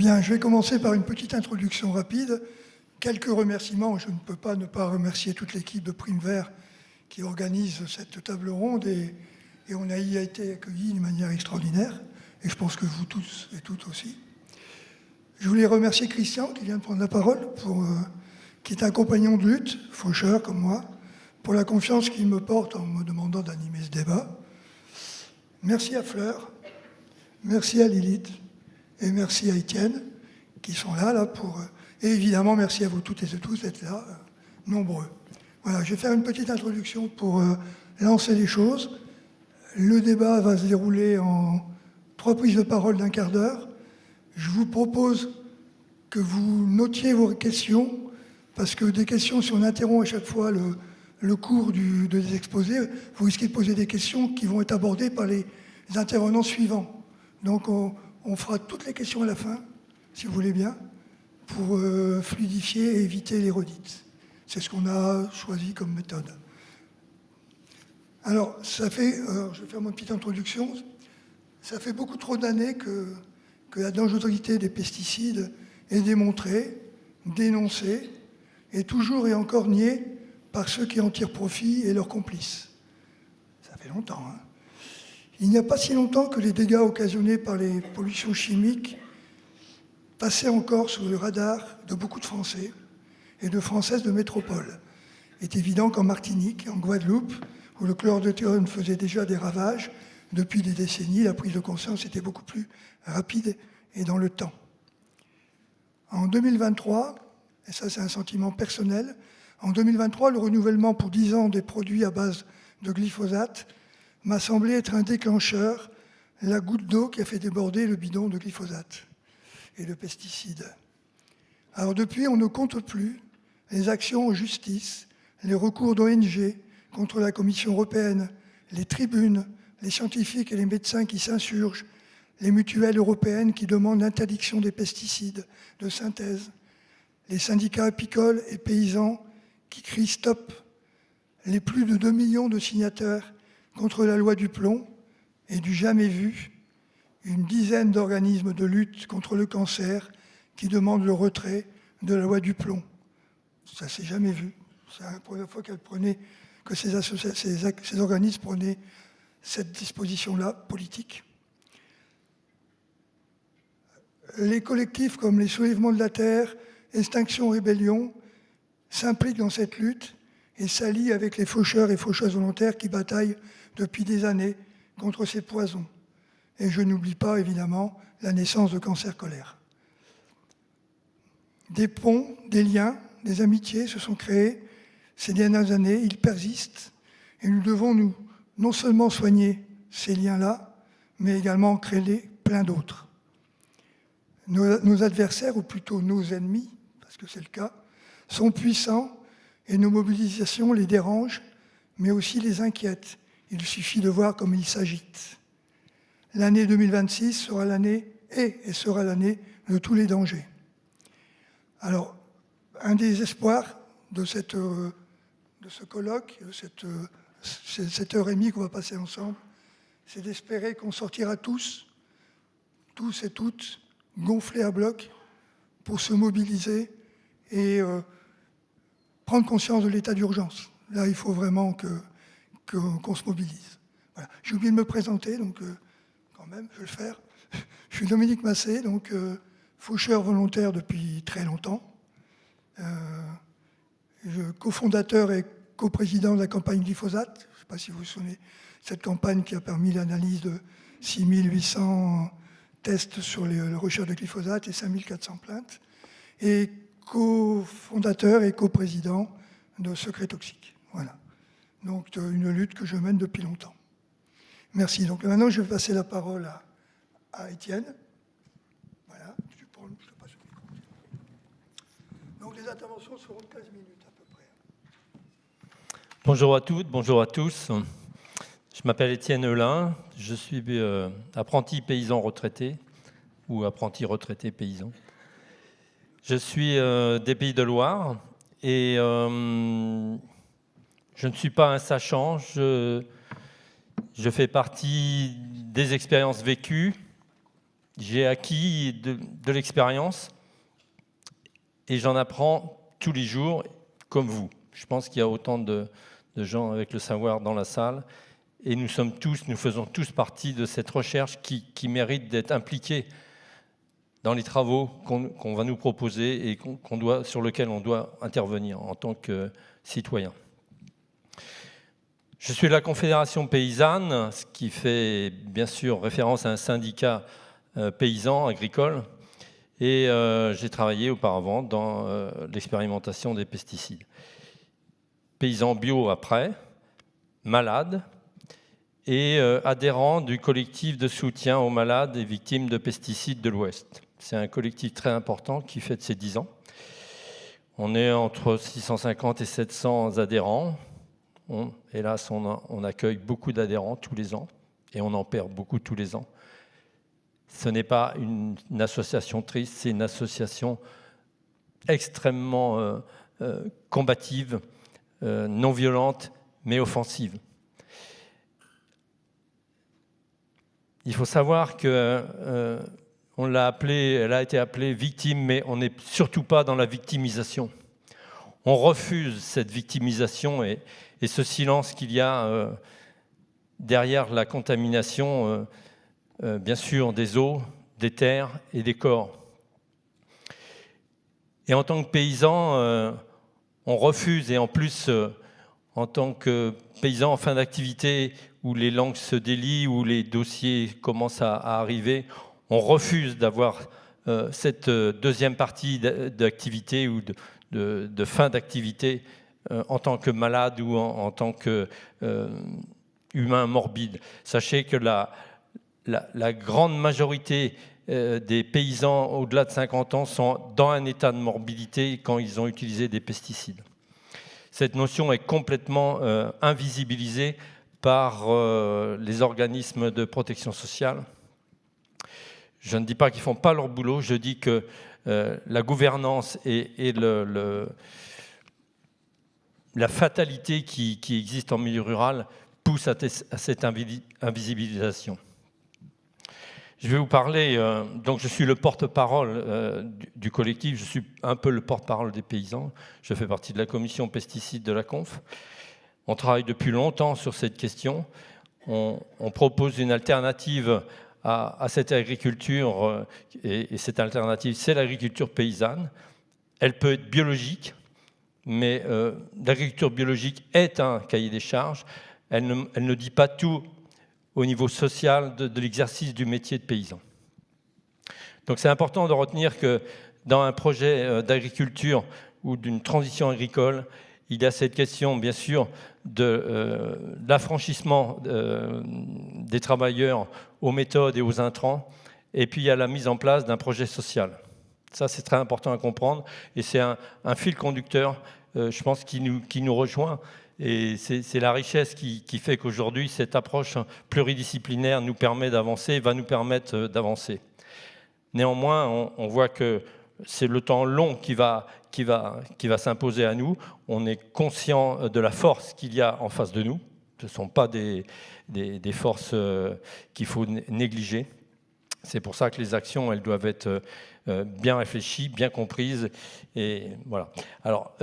Bien, je vais commencer par une petite introduction rapide. Quelques remerciements. Je ne peux pas ne pas remercier toute l'équipe de Prime Vert qui organise cette table ronde et on y a été accueillis d'une manière extraordinaire. Et je pense que vous tous et toutes aussi. Je voulais remercier Christian qui vient de prendre la parole, qui est un compagnon de lutte, faucheur comme moi, pour la confiance qu'il me porte en me demandant d'animer ce débat. Merci à Fleur, merci à Lilith et merci à Étienne qui sont là pour... Et évidemment, merci à vous toutes et tous d'être là, nombreux. Voilà, je vais faire une petite introduction pour lancer les choses. Le débat va se dérouler en 3 prises de parole d'1 quart d'heure. Je vous propose que vous notiez vos questions, parce que des questions, si on interrompt à chaque fois le cours des exposés, vous risquez de poser des questions qui vont être abordées par les intervenants suivants. Donc on fera toutes les questions à la fin, si vous voulez bien, pour fluidifier et éviter les redites. C'est ce qu'on a choisi comme méthode. Alors, je vais faire ma petite introduction. Ça fait beaucoup trop d'années que la dangerosité des pesticides est démontrée, dénoncée, et toujours et encore niée par ceux qui en tirent profit et leurs complices. Ça fait longtemps, hein. Il n'y a pas si longtemps que les dégâts occasionnés par les pollutions chimiques passaient encore sous le radar de beaucoup de Français et de Françaises de métropole. Il est évident qu'en Martinique, en Guadeloupe, où le chlordécone faisait déjà des ravages, depuis des décennies, la prise de conscience était beaucoup plus rapide et dans le temps. En 2023, et ça c'est un sentiment personnel, en 2023, le renouvellement pour 10 ans des produits à base de glyphosate m'a semblé être un déclencheur, la goutte d'eau qui a fait déborder le bidon de glyphosate et de pesticides. Alors depuis, on ne compte plus les actions en justice, les recours d'ONG contre la Commission européenne, les tribunes, les scientifiques et les médecins qui s'insurgent, les mutuelles européennes qui demandent l'interdiction des pesticides de synthèse, les syndicats apicoles et paysans qui crient stop, les plus de 2 millions de signataires contre la loi du plomb et du jamais vu, une dizaine d'organismes de lutte contre le cancer qui demandent le retrait de la loi du plomb. Ça ne s'est jamais vu. C'est la première fois que ces organismes prenaient cette disposition-là, politique. Les collectifs comme les Soulèvements de la Terre, Extinction Rébellion s'impliquent dans cette lutte et s'allient avec les faucheurs et faucheuses volontaires qui bataillent depuis des années contre ces poisons. Et je n'oublie pas, évidemment, la naissance de Cancer Colère. Des ponts, des liens, des amitiés se sont créés ces dernières années, ils persistent, et nous devons non seulement soigner ces liens-là, mais également créer plein d'autres. Nos adversaires, ou plutôt nos ennemis, parce que c'est le cas, sont puissants et nos mobilisations les dérangent, mais aussi les inquiètent. Il suffit de voir comme ils s'agitent. L'année 2026 sera l'année de tous les dangers. Alors, un des espoirs de ce colloque, de cette heure et demie qu'on va passer ensemble, c'est d'espérer qu'on sortira tous et toutes, gonflés à bloc, pour se mobiliser et prendre conscience de l'état d'urgence. Là, il faut vraiment qu'on se mobilise. Voilà. J'ai oublié de me présenter, donc quand même, je vais le faire. Je suis Dominique Massé, donc faucheur volontaire depuis très longtemps. Cofondateur et coprésident de la campagne glyphosate. Je ne sais pas si vous vous souvenez, cette campagne qui a permis l'analyse de 6800 tests sur les recherches de glyphosate et 5400 plaintes. Et cofondateur et coprésident de Secret Toxique. Voilà. Donc une lutte que je mène depuis longtemps. Merci. Donc maintenant, je vais passer la parole à Étienne. Voilà. Je te passe le micro. Donc les interventions seront de 15 minutes à peu près. Bonjour à toutes, bonjour à tous. Je m'appelle Étienne Heulin, je suis apprenti paysan retraité ou apprenti retraité paysan. Je suis des Pays de Loire et je ne suis pas un sachant, je fais partie des expériences vécues j'ai acquis de l'expérience et j'en apprends tous les jours, comme vous. Je pense qu'il y a autant de gens avec le savoir dans la salle et nous faisons tous partie de cette recherche qui mérite d'être impliquée dans les travaux qu'on va nous proposer et sur lesquels on doit intervenir en tant que citoyen. Je suis de la Confédération paysanne, ce qui fait bien sûr référence à un syndicat paysan, agricole, et j'ai travaillé auparavant dans l'expérimentation des pesticides. Paysan bio après, malade, et adhérent du collectif de soutien aux malades et victimes de pesticides de l'Ouest. C'est un collectif très important qui fête ses 10 ans. On est entre 650 et 700 adhérents. Hélas, on accueille beaucoup d'adhérents tous les ans et on en perd beaucoup tous les ans. Ce n'est pas une association triste, c'est une association extrêmement combative, non violente, mais offensive. Il faut savoir que elle a été appelée victime, mais on n'est surtout pas dans la victimisation. On refuse cette victimisation et ce silence qu'il y a derrière la contamination, bien sûr, des eaux, des terres et des corps. Et en tant que paysan, on refuse, et en plus, en tant que paysan en fin d'activité, où les langues se délient, où les dossiers commencent à arriver, on refuse d'avoir cette deuxième partie d'activité ou de fin d'activité en tant que malade ou en tant qu'humain morbide. Sachez que la grande majorité des paysans au-delà de 50 ans sont dans un état de morbidité quand ils ont utilisé des pesticides. Cette notion est complètement invisibilisée par les organismes de protection sociale. Je ne dis pas qu'ils ne font pas leur boulot, je dis que la gouvernance et la fatalité qui existe en milieu rural pousse à cette invisibilisation. Je vais vous parler, donc je suis le porte-parole du collectif, je suis un peu le porte-parole des paysans, je fais partie de la commission pesticides de la Conf. On travaille depuis longtemps sur cette question, on propose une alternative à cette agriculture, et cette alternative, c'est l'agriculture paysanne. Elle peut être biologique, mais l'agriculture biologique est un cahier des charges. Elle ne dit pas tout au niveau social de l'exercice du métier de paysan. Donc c'est important de retenir que dans un projet d'agriculture ou d'une transition agricole, il y a cette question, bien sûr, de l'affranchissement des travailleurs aux méthodes et aux intrants, et puis il y a la mise en place d'un projet social. Ça, c'est très important à comprendre, et c'est un fil conducteur, je pense, qui nous rejoint, et c'est la richesse qui fait qu'aujourd'hui, cette approche pluridisciplinaire nous permet d'avancer, va nous permettre d'avancer. Néanmoins, on voit que c'est le temps long qui va s'imposer à nous. On est conscient de la force qu'il y a en face de nous. Ce ne sont pas des forces qu'il faut négliger. C'est pour ça que les actions, elles doivent être bien réfléchies, bien comprises. Et voilà. Alors,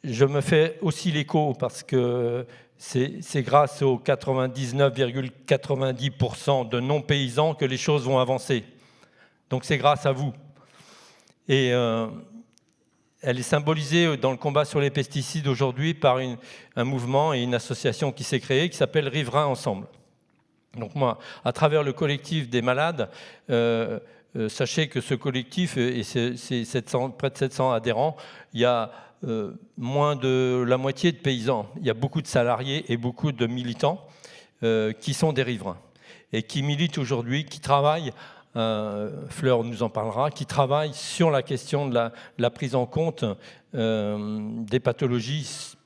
je me fais aussi l'écho parce que c'est grâce aux 99,90% de non-paysans que les choses vont avancer. Donc c'est grâce à vous. Et elle est symbolisée dans le combat sur les pesticides aujourd'hui par un mouvement et une association qui s'est créée qui s'appelle Riverains Ensemble. Donc moi, à travers le collectif des malades, sachez que ce collectif, et c'est près de 700 adhérents, il y a moins de la moitié de paysans. Il y a beaucoup de salariés et beaucoup de militants qui sont des riverains et qui militent aujourd'hui, qui travaillent. Fleur nous en parlera, qui travaille sur la question de la prise en compte des pathologies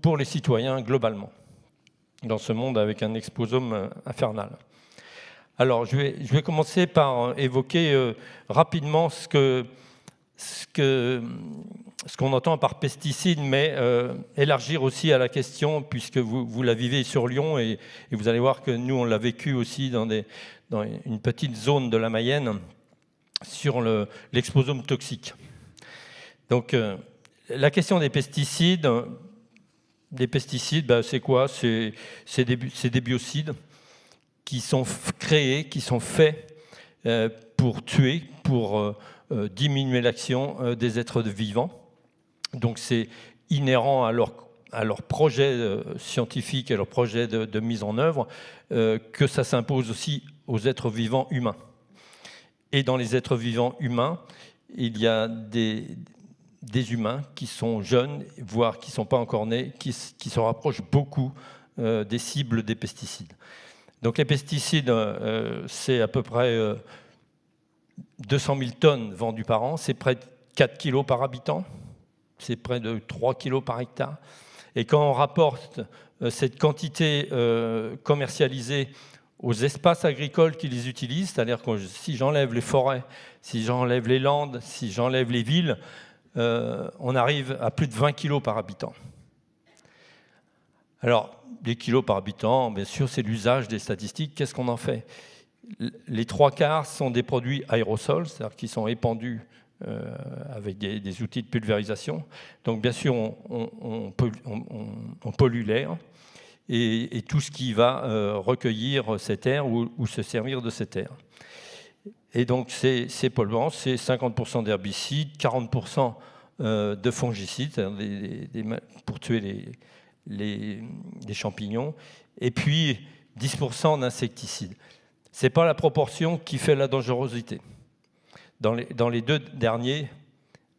pour les citoyens globalement, dans ce monde avec un exposome infernal. Alors, je vais commencer par évoquer rapidement ce ce qu'on entend par pesticides, mais élargir aussi à la question, puisque vous la vivez sur Lyon, et vous allez voir que nous, on l'a vécu aussi dans une petite zone de la Mayenne, sur l'exposome toxique. Donc, la question des pesticides, c'est quoi? C'est des biocides qui sont créés, qui sont faits pour tuer, pour diminuer l'action des êtres vivants. Donc c'est inhérent à leur projet scientifique et leur projet de mise en œuvre que ça s'impose aussi aux êtres vivants humains. Et dans les êtres vivants humains, il y a des humains qui sont jeunes, voire qui ne sont pas encore nés, qui se rapprochent beaucoup des cibles des pesticides. Donc les pesticides, c'est à peu près 200 000 tonnes vendues par an, c'est près de 4 kilos par habitant, c'est près de 3 kilos par hectare. Et quand on rapporte cette quantité commercialisée aux espaces agricoles qui les utilisent, c'est-à-dire que si j'enlève les forêts, si j'enlève les landes, si j'enlève les villes, on arrive à plus de 20 kilos par habitant. Alors, des kilos par habitant, bien sûr, c'est l'usage des statistiques. Qu'est-ce qu'on en fait? Les 3/4 sont des produits aérosols, c'est-à-dire qui sont épandus avec des outils de pulvérisation. Donc, bien sûr, on pollue l'air et tout ce qui va recueillir cet air ou se servir de cet air. Et donc, ces polluants, c'est 50% d'herbicides, 40% de fongicides, c'est-à-dire pour tuer les champignons, et puis 10% d'insecticides. Ce n'est pas la proportion qui fait la dangerosité. Dans les deux derniers,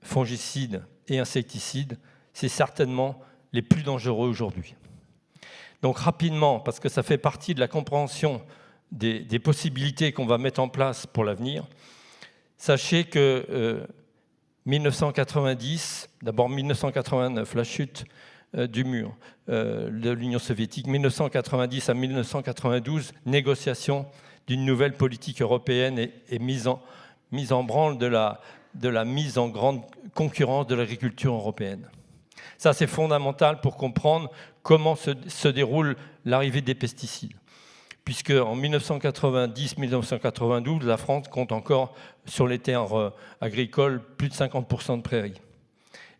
fongicides et insecticides, c'est certainement les plus dangereux aujourd'hui. Donc rapidement, parce que ça fait partie de la compréhension des possibilités qu'on va mettre en place pour l'avenir, sachez que 1990, d'abord 1989, la chute du mur de l'Union soviétique, 1990 à 1992, négociation d'une nouvelle politique européenne et mise en branle de la mise en grande concurrence de l'agriculture européenne. Ça, c'est fondamental pour comprendre comment se déroule l'arrivée des pesticides. Puisque en 1990-1992, la France compte encore sur les terres agricoles plus de 50% de prairies.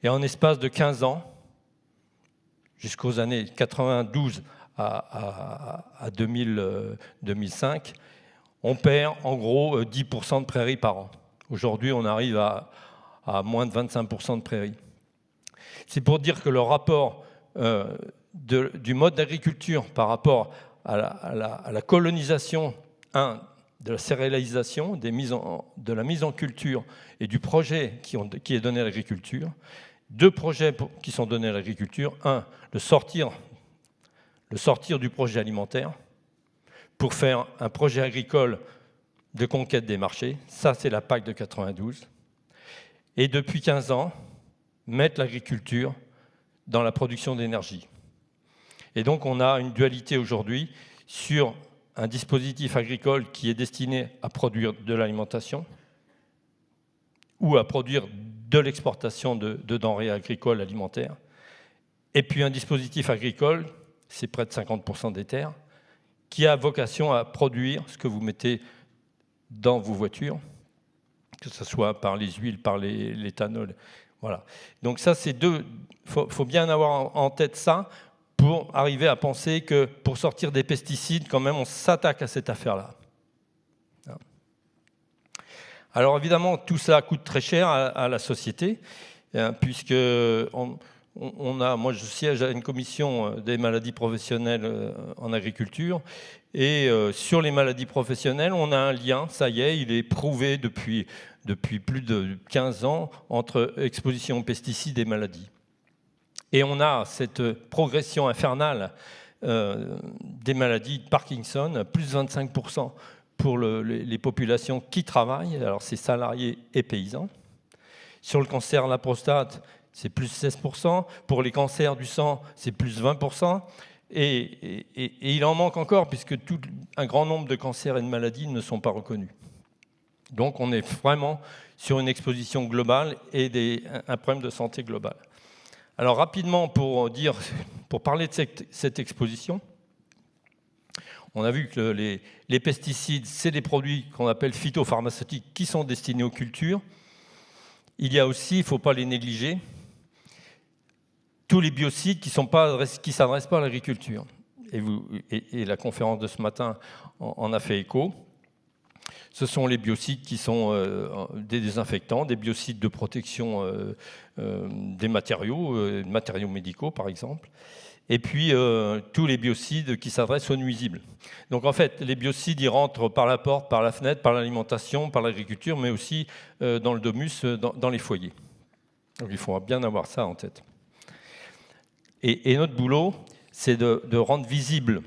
Et en espace de 15 ans, jusqu'aux années 92 à 2005, on perd en gros 10% de prairies par an. Aujourd'hui, on arrive à moins de 25% de prairies. C'est pour dire que le rapport du mode d'agriculture par rapport à la colonisation, de la céréalisation, de la mise en culture et du projet qui est donné à l'agriculture. Deux projets qui sont donnés à l'agriculture. Un, le sortir du projet alimentaire pour faire un projet agricole de conquête des marchés. Ça, c'est la PAC de 92. Et depuis 15 ans, mettre l'agriculture dans la production d'énergie. Et donc, on a une dualité aujourd'hui sur un dispositif agricole qui est destiné à produire de l'alimentation ou à produire de l'exportation de denrées agricoles alimentaires. Et puis un dispositif agricole, c'est près de 50% des terres, qui a vocation à produire ce que vous mettez dans vos voitures, que ce soit par les huiles, par l'éthanol. Voilà. Donc ça, c'est deux. Faut bien avoir en tête ça pour arriver à penser que pour sortir des pesticides, quand même, on s'attaque à cette affaire-là. Alors évidemment, tout ça coûte très cher à la société, puisque moi je siège à une commission des maladies professionnelles en agriculture, et sur les maladies professionnelles, on a un lien, ça y est, il est prouvé depuis plus de 15 ans entre exposition aux pesticides et maladies. Et on a cette progression infernale des maladies de Parkinson, plus de 25% pour les populations qui travaillent, alors c'est salariés et paysans. Sur le cancer de la prostate, c'est plus 16%. Pour les cancers du sang, c'est plus 20%. Et il en manque encore, puisque un grand nombre de cancers et de maladies ne sont pas reconnus. Donc on est vraiment sur une exposition globale et un problème de santé globale. Alors rapidement, pour parler de cette exposition, on a vu que les pesticides, c'est des produits qu'on appelle phytopharmaceutiques qui sont destinés aux cultures. Il y a aussi, il ne faut pas les négliger, tous les biocides qui ne s'adressent pas à l'agriculture. Et la conférence de ce matin en a fait écho. Ce sont les biocides qui sont des désinfectants, des biocides de protection des matériaux médicaux par exemple, et puis tous les biocides qui s'adressent aux nuisibles. Donc en fait, les biocides, ils rentrent par la porte, par la fenêtre, par l'alimentation, par l'agriculture, mais aussi dans le domus, dans les foyers. Donc il faut bien avoir ça en tête. Et notre boulot, c'est de rendre visible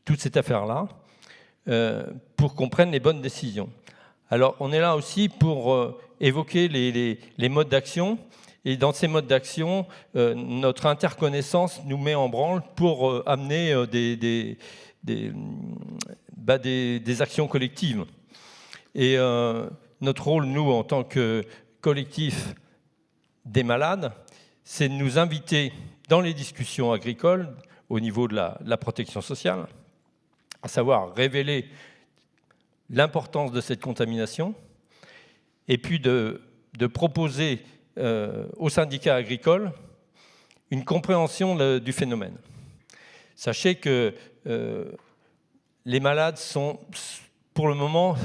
toute cette affaire-là, pour qu'on prenne les bonnes décisions. Alors, on est là aussi pour évoquer les modes d'action. Et dans ces modes d'action, notre interconnaissance nous met en branle pour amener des actions collectives. Et notre rôle, nous, en tant que collectif des malades, c'est de nous inviter dans les discussions agricoles au niveau de la protection sociale, à savoir révéler l'importance de cette contamination, et puis de proposer aux syndicats agricoles une compréhension du phénomène. Sachez que les malades sont, pour le moment,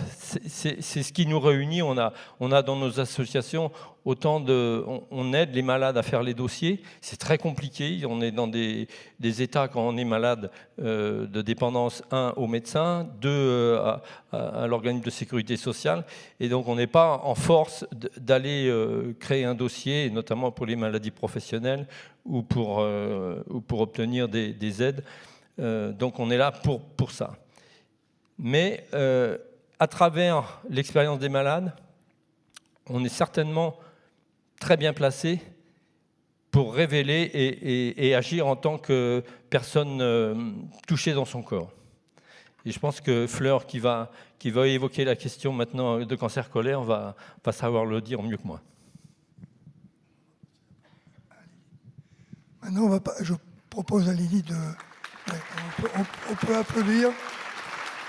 c'est ce qui nous réunit. On a dans nos associations on aide les malades à faire les dossiers. C'est très compliqué. On est dans des états, quand on est malade, de dépendance, 1, au médecin, 2, à l'organisme de sécurité sociale. Et donc, on n'est pas en force d'aller créer un dossier, notamment pour les maladies professionnelles ou pour obtenir des aides. Donc, on est là pour ça. Mais à travers l'expérience des malades, on est certainement très bien placé pour révéler et agir en tant que personne touchée dans son corps. Et je pense que Fleur, qui va évoquer la question maintenant de cancer colaire, va savoir le dire mieux que moi. Maintenant, je propose à Lily de... Ouais, on peut applaudir.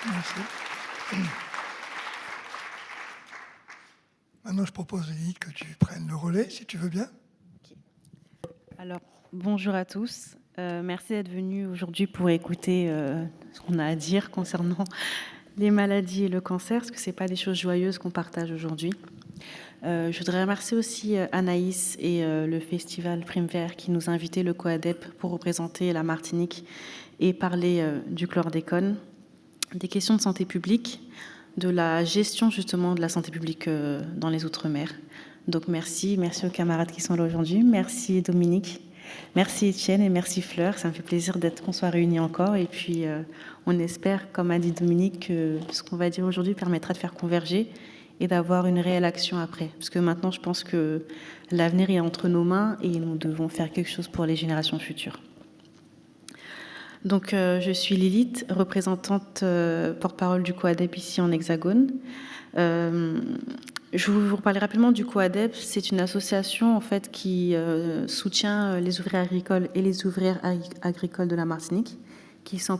Merci. Maintenant, je propose, Lily, que tu prennes le relais, si tu veux bien. Okay. Alors, bonjour à tous. Merci d'être venus aujourd'hui pour écouter ce qu'on a à dire concernant les maladies et le cancer, parce que ce n'est pas des choses joyeuses qu'on partage aujourd'hui. Je voudrais remercier aussi Anaïs et le festival Prime Vert qui nous a invités, le COADEP, pour représenter la Martinique et parler du chlordécone, des questions de santé publique, de la gestion justement de la santé publique dans les Outre-mer. Donc merci aux camarades qui sont là aujourd'hui. Merci Dominique, merci Étienne et merci Fleur. Ça me fait plaisir qu'on soit réunis encore. Et puis on espère, comme a dit Dominique, que ce qu'on va dire aujourd'hui permettra de faire converger et d'avoir une réelle action après. Parce que maintenant, je pense que l'avenir est entre nos mains et nous devons faire quelque chose pour les générations futures. Donc, je suis Lilith, représentante porte-parole du COADEP ici en Hexagone. Je vais vous reparler rapidement du COADEP. C'est une association en fait qui soutient les ouvriers agricoles et les ouvrières agricoles de la Martinique qui sont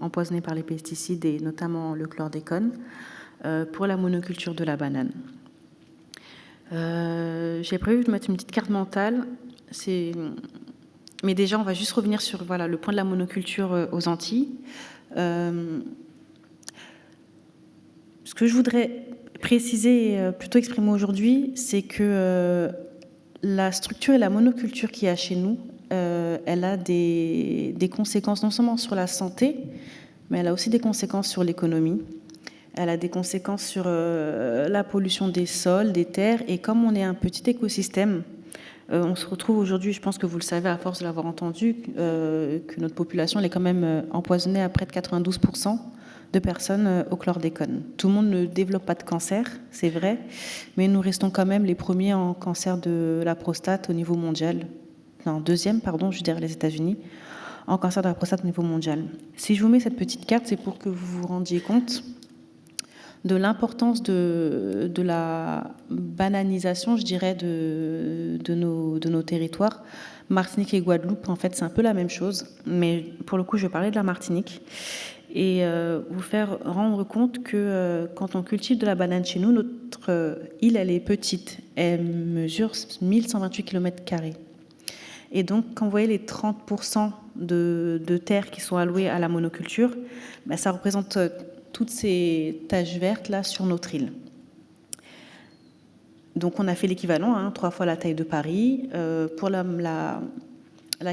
empoisonnés par les pesticides et notamment le chlordécone pour la monoculture de la banane. J'ai prévu de mettre une petite carte mentale. Mais déjà, on va juste revenir sur le point de la monoculture aux Antilles. Ce que je voudrais préciser et plutôt exprimer aujourd'hui, c'est que la structure et la monoculture qu'il y a chez nous, elle a des conséquences non seulement sur la santé, mais elle a aussi des conséquences sur l'économie. Elle a des conséquences sur la pollution des sols, des terres. Et comme on est un petit écosystème, on se retrouve aujourd'hui, je pense que vous le savez à force de l'avoir entendu, que notre population elle est quand même empoisonnée à près de 92% de personnes au chlordécone. Tout le monde ne développe pas de cancer, c'est vrai, mais nous restons quand même les premiers en cancer de la prostate au niveau mondial. Non, deuxième, pardon, je dirais les États-Unis, en cancer de la prostate au niveau mondial. Si je vous mets cette petite carte, c'est pour que vous vous rendiez compte de l'importance de la bananisation, je dirais, de nos territoires. Martinique et Guadeloupe, en fait, c'est un peu la même chose, mais pour le coup, je vais parler de la Martinique et vous faire rendre compte que quand on cultive de la banane chez nous, notre île, elle est petite, elle mesure 1128 km². Et donc, quand vous voyez les 30% de terres qui sont allouées à la monoculture, ben, ça représente toutes ces taches vertes là sur notre île. Donc on a fait l'équivalent, 3 fois la taille de Paris. Pour la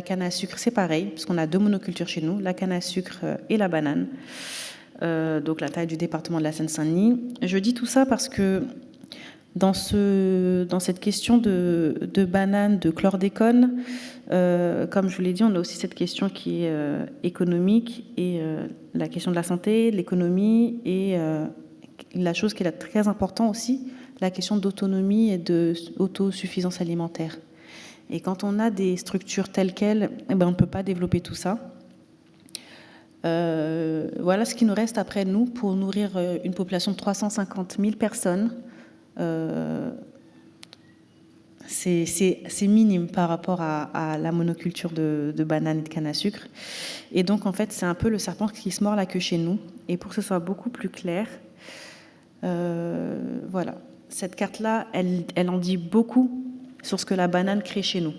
canne à sucre, c'est pareil, puisqu'on a 2 monocultures chez nous, la canne à sucre et la banane. Donc la taille du département de la Seine-Saint-Denis. Je dis tout ça parce que dans cette question de banane, de chlordécone, comme je vous l'ai dit, on a aussi cette question qui est économique et la question de la santé, l'économie et la chose qui est très importante aussi, la question d'autonomie et d'autosuffisance alimentaire. Et quand on a des structures telles quelles, on ne peut pas développer tout ça. Voilà ce qui nous reste après nous pour nourrir une population de 350 000 personnes. C'est minime par rapport à la monoculture de bananes et de canne à sucre. Et donc, en fait, c'est un peu le serpent qui se mord la queue chez nous. Et pour que ce soit beaucoup plus clair, voilà. Cette carte-là, elle en dit beaucoup sur ce que la banane crée chez nous.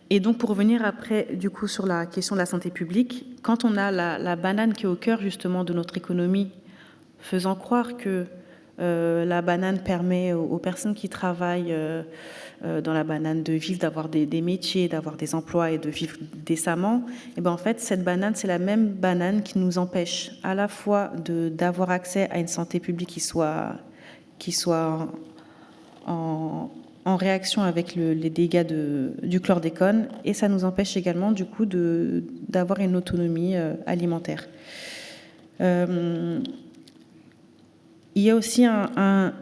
Et donc, pour revenir après, du coup, sur la question de la santé publique, quand on a la banane qui est au cœur, justement, de notre économie, faisant croire que la banane permet aux personnes qui travaillent dans la banane de vivre, d'avoir des métiers, d'avoir des emplois et de vivre décemment, et bien en fait, cette banane, c'est la même banane qui nous empêche à la fois d'avoir accès à une santé publique qui soit en réaction avec les dégâts du chlordécone, et ça nous empêche également, du coup, d'avoir une autonomie alimentaire. Il y a aussi un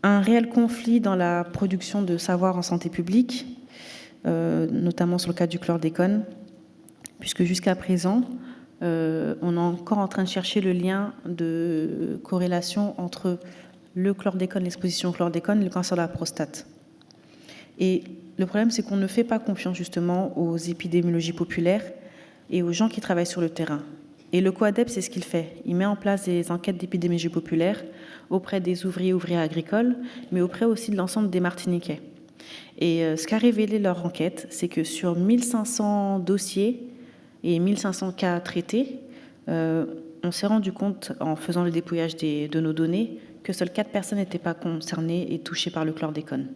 réel conflit dans la production de savoir en santé publique, notamment sur le cas du chlordécone, puisque jusqu'à présent, on est encore en train de chercher le lien de corrélation entre le chlordécone, l'exposition au chlordécone et le cancer de la prostate. Et le problème, c'est qu'on ne fait pas confiance justement aux épidémiologies populaires et aux gens qui travaillent sur le terrain. Et le COADEP, c'est ce qu'il fait. Il met en place des enquêtes d'épidémiologie populaire auprès des ouvriers agricoles, mais auprès aussi de l'ensemble des Martiniquais. Et ce qu'a révélé leur enquête, c'est que sur 1500 dossiers et 1500 cas traités, on s'est rendu compte, en faisant le dépouillage de nos données, que seules 4 personnes n'étaient pas concernées et touchées par le chlordécone,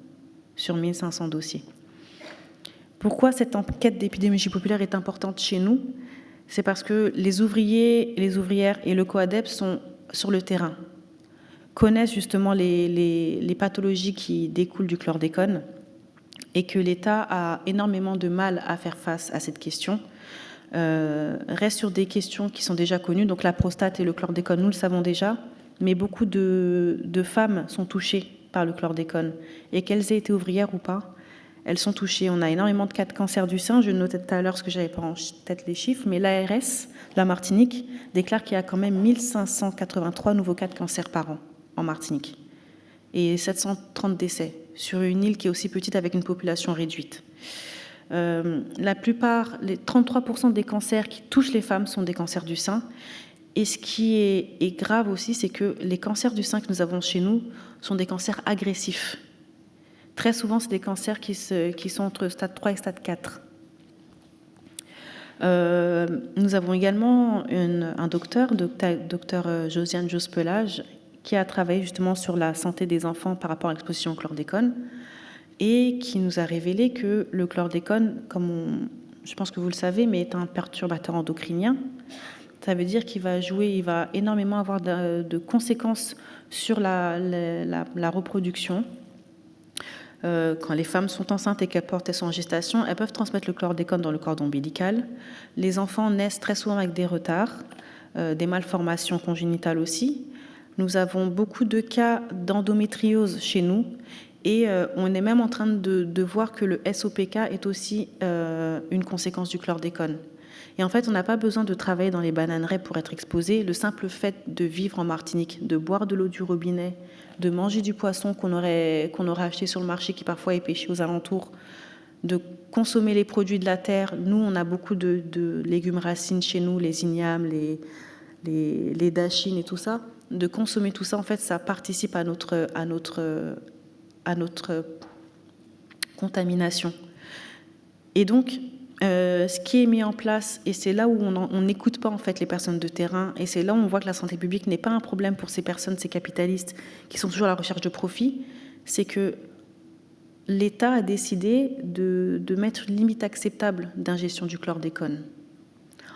sur 1500 dossiers. Pourquoi cette enquête d'épidémiologie populaire est importante chez nous ? C'est parce que les ouvriers, les ouvrières et le COADEP sont sur le terrain, connaissent justement les pathologies qui découlent du chlordécone et que l'État a énormément de mal à faire face à cette question. Reste sur des questions qui sont déjà connues, donc la prostate et le chlordécone, nous le savons déjà, mais beaucoup de femmes sont touchées par le chlordécone, et qu'elles aient été ouvrières ou pas, elles sont touchées. On a énormément de cas de cancer du sein. Je notais tout à l'heure ce que j'avais pas en tête les chiffres, mais l'ARS, la Martinique, déclare qu'il y a quand même 1583 nouveaux cas de cancer par an en Martinique et 730 décès sur une île qui est aussi petite avec une population réduite. La plupart, les 33% des cancers qui touchent les femmes sont des cancers du sein. Et ce qui est grave aussi, c'est que les cancers du sein que nous avons chez nous sont des cancers agressifs. Très souvent, c'est des cancers qui sont entre stade 3 et stade 4. Nous avons également un docteur Josiane Jospelage, qui a travaillé justement sur la santé des enfants par rapport à l'exposition au chlordécone et qui nous a révélé que le chlordécone, je pense que vous le savez, mais est un perturbateur endocrinien. Ça veut dire qu'il va énormément avoir de conséquences sur la reproduction. Quand les femmes sont enceintes et qu'elles sont en gestation, elles peuvent transmettre le chlordécone dans le cordon ombilical. Les enfants naissent très souvent avec des retards, des malformations congénitales aussi. Nous avons beaucoup de cas d'endométriose chez nous et on est même en train de voir que le SOPK est aussi une conséquence du chlordécone. Et en fait, on n'a pas besoin de travailler dans les bananeraies pour être exposé. Le simple fait de vivre en Martinique, de boire de l'eau du robinet, de manger du poisson qu'on aurait acheté sur le marché, qui parfois est pêché aux alentours, de consommer les produits de la terre. Nous, on a beaucoup de légumes racines chez nous, les ignames, les dachines et tout ça. De consommer tout ça, en fait, ça participe à notre contamination. Et donc, ce qui est mis en place, et c'est là où on n'écoute pas en fait les personnes de terrain, et c'est là où on voit que la santé publique n'est pas un problème pour ces personnes, ces capitalistes qui sont toujours à la recherche de profit, c'est que l'État a décidé de mettre une limite acceptable d'ingestion du chlordécone,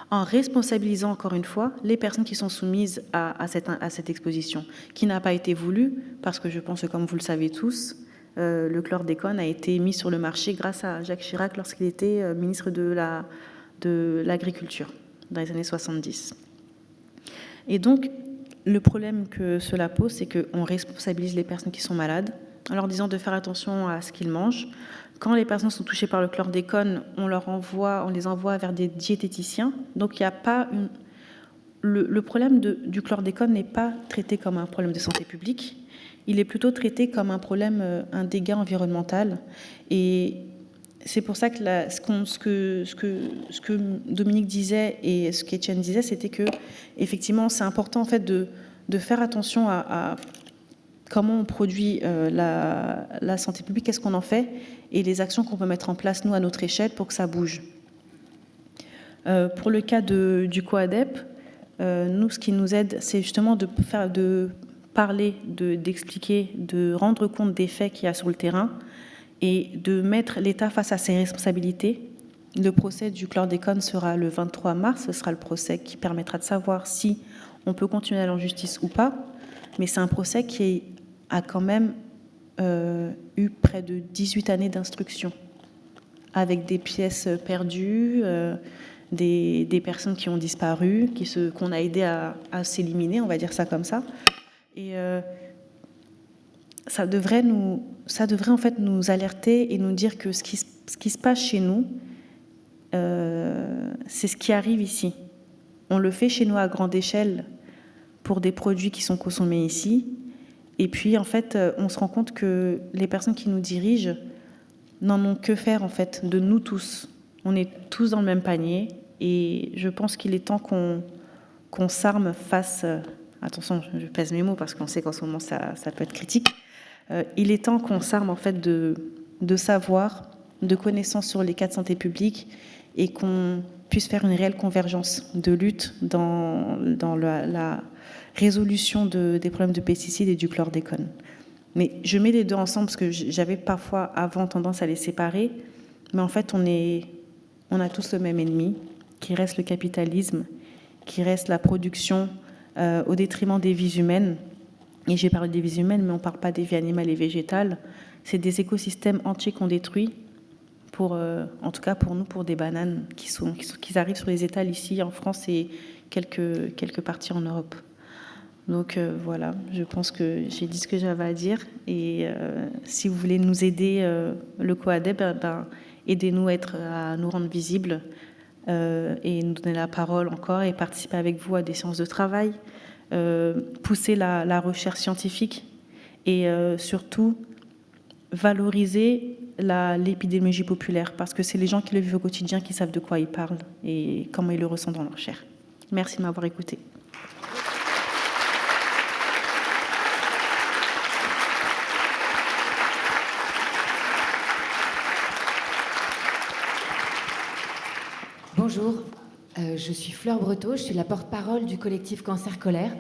en responsabilisant encore une fois les personnes qui sont soumises à cette exposition, qui n'a pas été voulue, parce que je pense que, comme vous le savez tous, le chlordécone a été mis sur le marché grâce à Jacques Chirac lorsqu'il était ministre de l'Agriculture dans les années 70. Et donc, le problème que cela pose, c'est qu'on responsabilise les personnes qui sont malades en leur disant de faire attention à ce qu'ils mangent. Quand les personnes sont touchées par le chlordécone, on les envoie vers des diététiciens. Donc, il n'y a pas le problème du chlordécone n'est pas traité comme un problème de santé publique. Il est plutôt traité comme un problème, un dégât environnemental. Et c'est pour ça que ce que Dominique disait et ce qu'Étienne disait, c'était que effectivement, c'est important en fait de faire attention à comment on produit la santé publique, qu'est-ce qu'on en fait, et les actions qu'on peut mettre en place nous à notre échelle pour que ça bouge. Pour le cas du COADEP, nous, ce qui nous aide, c'est justement de parler, d'expliquer, de rendre compte des faits qu'il y a sur le terrain et de mettre l'État face à ses responsabilités. Le procès du chlordécone sera le 23 mars. Ce sera le procès qui permettra de savoir si on peut continuer à aller en justice ou pas. Mais c'est un procès qui a quand même eu près de 18 années d'instruction, avec des pièces perdues, des personnes qui ont disparu, qu'on a aidé à s'éliminer, on va dire ça comme ça. Et ça devrait en fait nous alerter et nous dire que ce qui se passe chez nous, c'est ce qui arrive ici. On le fait chez nous à grande échelle pour des produits qui sont consommés ici. Et puis, en fait, on se rend compte que les personnes qui nous dirigent n'en ont que faire, en fait, de nous tous. On est tous dans le même panier. Et je pense qu'il est temps qu'on s'arme face... attention, je pèse mes mots parce qu'on sait qu'en ce moment, ça peut être critique. Il est temps qu'on s'arme, en fait, de savoir, de connaissances sur les cas de santé publique et qu'on puisse faire une réelle convergence de lutte dans la résolution des problèmes de pesticides et du chlordécone. Mais je mets les deux ensemble parce que j'avais parfois avant tendance à les séparer, mais en fait on a tous le même ennemi, qui reste le capitalisme, qui reste la production au détriment des vies humaines. Et j'ai parlé des vies humaines, mais on ne parle pas des vies animales et végétales. C'est des écosystèmes entiers qu'on détruit, en tout cas pour nous, pour des bananes qui arrivent sur les étals ici en France et quelques parties en Europe. Donc voilà, je pense que j'ai dit ce que j'avais à dire. Et si vous voulez nous aider, le COADEP, aidez-nous à nous rendre visibles et nous donner la parole encore et participer avec vous à des séances de travail, pousser la recherche scientifique et surtout valoriser l'épidémiologie populaire, parce que c'est les gens qui le vivent au quotidien qui savent de quoi ils parlent et comment ils le ressentent dans leur chair. Merci de m'avoir écouté. Bonjour, je suis Fleur Breteau, je suis la porte-parole du collectif Cancer Colère.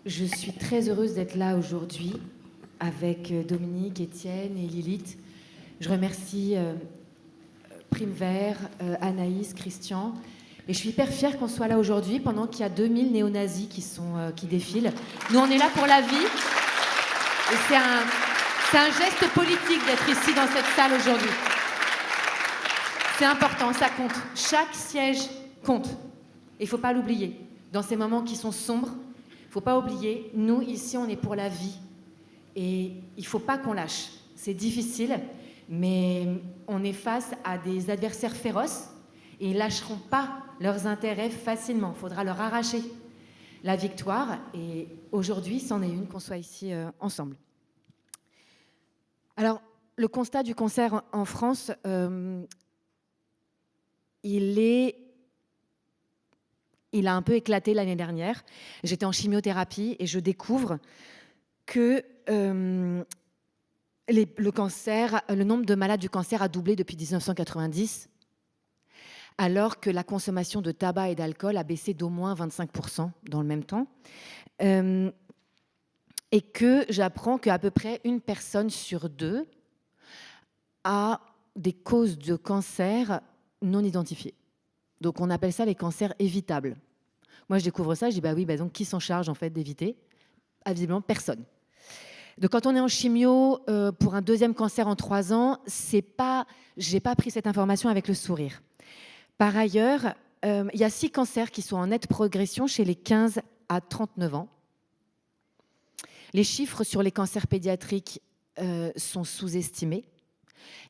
Je suis très heureuse d'être là aujourd'hui avec Dominique, Étienne et Lilith. Je remercie Prime Vert, Anaïs, Christian. Et je suis hyper fière qu'on soit là aujourd'hui pendant qu'il y a 2000 néo-nazis qui défilent. Nous, on est là pour la vie. Et c'est un geste politique d'être ici dans cette salle aujourd'hui. C'est important, ça compte. Chaque siège compte. Il ne faut pas l'oublier. Dans ces moments qui sont sombres, il ne faut pas oublier, nous, ici, on est pour la vie. Et il ne faut pas qu'on lâche. C'est difficile, mais on est face à des adversaires féroces et ils ne lâcheront pas leurs intérêts facilement. Il faudra leur arracher la victoire. Et aujourd'hui, c'en est une qu'on soit ici ensemble. Alors, le constat du cancer en France, il a un peu éclaté l'année dernière. J'étais en chimiothérapie et je découvre que le nombre de malades du cancer a doublé depuis 1990, alors que la consommation de tabac et d'alcool a baissé d'au moins 25% dans le même temps. Et que j'apprends qu'à peu près une personne sur deux a des causes de cancer non identifiées. Donc on appelle ça les cancers évitables. Moi je découvre ça, je dis bah oui, donc qui s'en charge en fait d'éviter? Visiblement personne. Donc quand on est en chimio pour un deuxième cancer en 3 ans, j'ai pas pris cette information avec le sourire. Par ailleurs, il y a 6 cancers qui sont en nette progression chez les 15 à 39 ans. Les chiffres sur les cancers pédiatriques sont sous-estimés.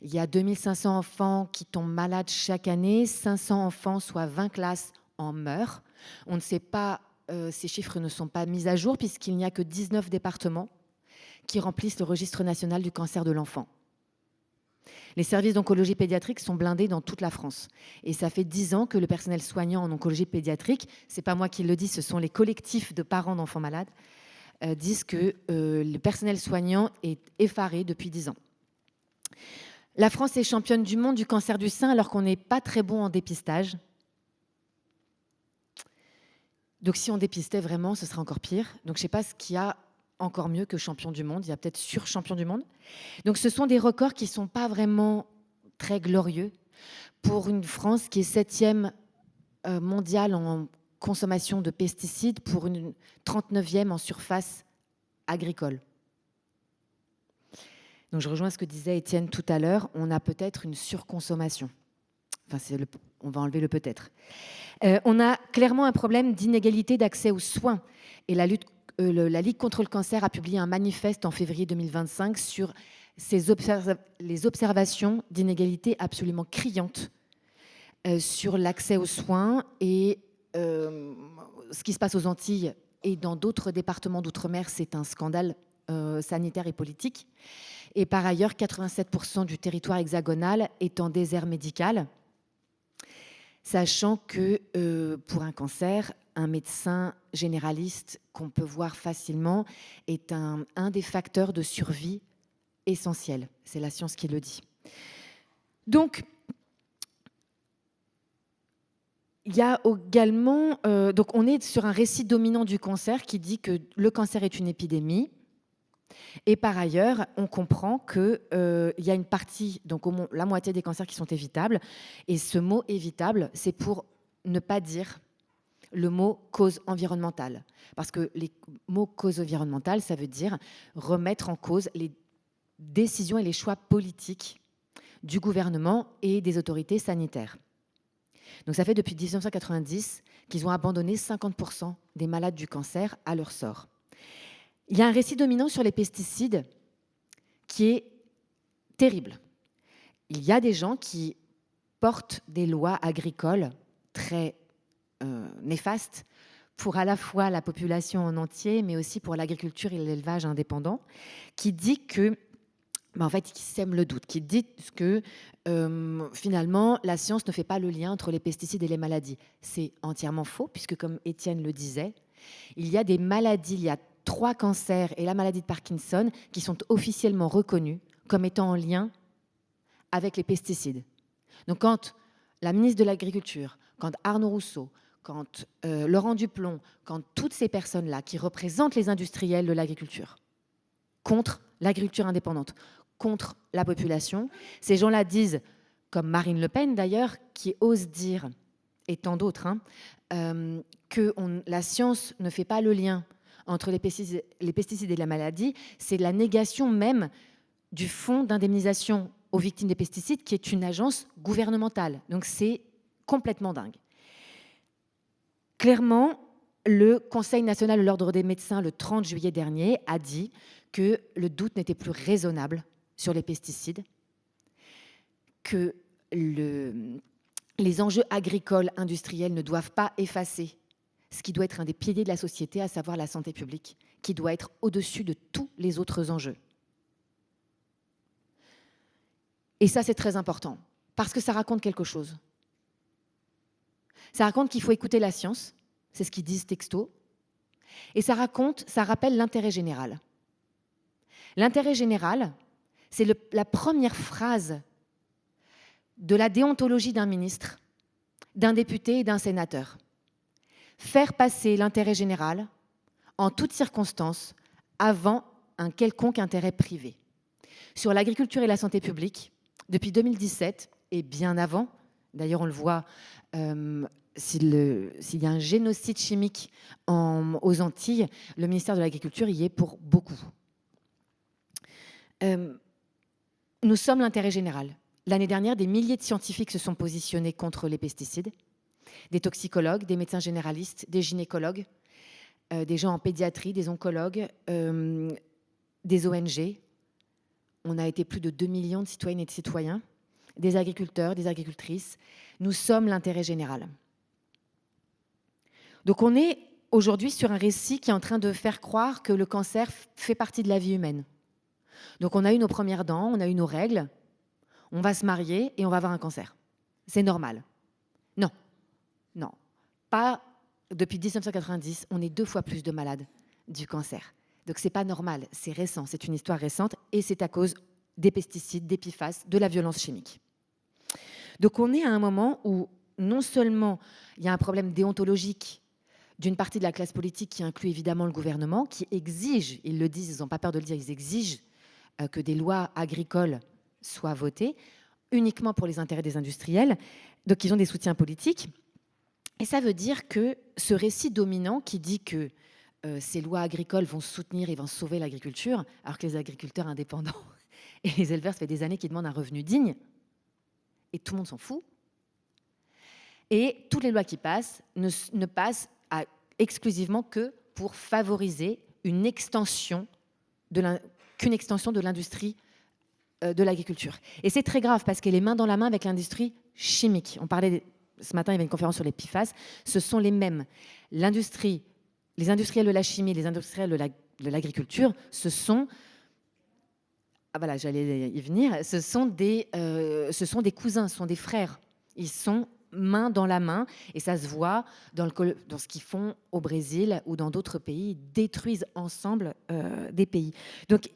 Il y a 2500 enfants qui tombent malades chaque année, 500 enfants, soit 20 classes, en meurent. On ne sait pas, ces chiffres ne sont pas mis à jour puisqu'il n'y a que 19 départements qui remplissent le registre national du cancer de l'enfant. Les services d'oncologie pédiatrique sont blindés dans toute la France. Et ça fait 10 ans que le personnel soignant en oncologie pédiatrique, ce n'est pas moi qui le dis, ce sont les collectifs de parents d'enfants malades, disent que le personnel soignant est effaré depuis 10 ans. La France est championne du monde du cancer du sein alors qu'on n'est pas très bon en dépistage. Donc si on dépistait vraiment, ce serait encore pire. Donc je ne sais pas ce qu'il y a encore mieux que champion du monde. Il y a peut-être sur-champion du monde. Donc ce sont des records qui ne sont pas vraiment très glorieux pour une France qui est 7e mondiale en consommation de pesticides pour une 39e en surface agricole. Donc je rejoins ce que disait Étienne tout à l'heure, on a peut-être une surconsommation. Enfin, on va enlever le peut-être. On a clairement un problème d'inégalité d'accès aux soins. Et la Ligue contre le cancer a publié un manifeste en février 2025 sur les observations d'inégalités absolument criantes sur l'accès aux soins et ce qui se passe aux Antilles et dans d'autres départements d'outre-mer, c'est un scandale sanitaire et politique. Et par ailleurs, 87% du territoire hexagonal est en désert médical, sachant que pour un cancer, un médecin généraliste qu'on peut voir facilement est un des facteurs de survie essentiels. C'est la science qui le dit. Donc, il y a également, donc on est sur un récit dominant du cancer qui dit que le cancer est une épidémie. Et par ailleurs, on comprend qu'il y a une partie, donc la moitié des cancers qui sont évitables. Et ce mot évitable, c'est pour ne pas dire le mot cause environnementale. Parce que les mots cause environnementale, ça veut dire remettre en cause les décisions et les choix politiques du gouvernement et des autorités sanitaires. Donc ça fait depuis 1990 qu'ils ont abandonné 50% des malades du cancer à leur sort. Il y a un récit dominant sur les pesticides qui est terrible. Il y a des gens qui portent des lois agricoles très néfastes pour à la fois la population en entier, mais aussi pour l'agriculture et l'élevage indépendant, qui dit que, en fait, qui sème le doute, qui dit que finalement, la science ne fait pas le lien entre les pesticides et les maladies. C'est entièrement faux, puisque comme Étienne le disait, il y a des maladies, il y a 3 cancers et la maladie de Parkinson qui sont officiellement reconnus comme étant en lien avec les pesticides. Donc quand la ministre de l'Agriculture, quand Arnaud Rousseau, quand Laurent Duplon, quand toutes ces personnes-là qui représentent les industriels de l'agriculture contre l'agriculture indépendante, contre la population, ces gens-là disent, comme Marine Le Pen d'ailleurs, qui ose dire, et tant d'autres, que la science ne fait pas le lien entre les pesticides et la maladie, c'est la négation même du fonds d'indemnisation aux victimes des pesticides, qui est une agence gouvernementale. Donc c'est complètement dingue. Clairement, le Conseil national de l'ordre des médecins, le 30 juillet dernier, a dit que le doute n'était plus raisonnable sur les pesticides, que les les enjeux agricoles, industriels ne doivent pas effacer ce qui doit être un des piliers de la société, à savoir la santé publique, qui doit être au-dessus de tous les autres enjeux. Et ça, c'est très important, parce que ça raconte quelque chose. Ça raconte qu'il faut écouter la science, c'est ce qu'ils disent texto, et ça rappelle l'intérêt général. L'intérêt général, c'est la première phrase de la déontologie d'un ministre, d'un député et d'un sénateur. Faire passer l'intérêt général en toutes circonstances avant un quelconque intérêt privé. Sur l'agriculture et la santé publique, depuis 2017 et bien avant, d'ailleurs on le voit, s'il y a un génocide chimique aux Antilles, le ministère de l'Agriculture y est pour beaucoup. Nous sommes l'intérêt général. L'année dernière, des milliers de scientifiques se sont positionnés contre les pesticides. Des toxicologues, des médecins généralistes, des gynécologues, des gens en pédiatrie, des oncologues, des ONG. On a été plus de 2 millions de citoyennes et de citoyens, des agriculteurs, des agricultrices. Nous sommes l'intérêt général. Donc on est aujourd'hui sur un récit qui est en train de faire croire que le cancer fait partie de la vie humaine. Donc on a eu nos premières dents, on a eu nos règles, on va se marier et on va avoir un cancer. C'est normal. Non. Non, pas depuis 1990, on est 2 fois plus de malades du cancer. Donc c'est pas normal, c'est récent, c'est une histoire récente et c'est à cause des pesticides, des PFAS, de la violence chimique. Donc on est à un moment où non seulement il y a un problème déontologique d'une partie de la classe politique qui inclut évidemment le gouvernement, qui exige, ils le disent, ils n'ont pas peur de le dire, ils exigent que des lois agricoles soient votées uniquement pour les intérêts des industriels. Donc ils ont des soutiens politiques. Et ça veut dire que ce récit dominant qui dit que ces lois agricoles vont soutenir et vont sauver l'agriculture, alors que les agriculteurs indépendants et les éleveurs, ça fait des années qu'ils demandent un revenu digne, et tout le monde s'en fout. Et toutes les lois qui passent ne passent exclusivement que pour favoriser qu'une extension de l'industrie de l'agriculture. Et c'est très grave parce qu'elle est main dans la main avec l'industrie chimique. On parlait ce matin, il y avait une conférence sur les PFAS. Ce sont les mêmes. Les industriels de la chimie, les industriels de l'agriculture, ce sont... Ah voilà, j'allais y venir. Ce sont des cousins, ce sont des frères. Ils sont main dans la main et ça se voit dans ce qu'ils font au Brésil ou dans d'autres pays. Ils détruisent ensemble des pays. Donc,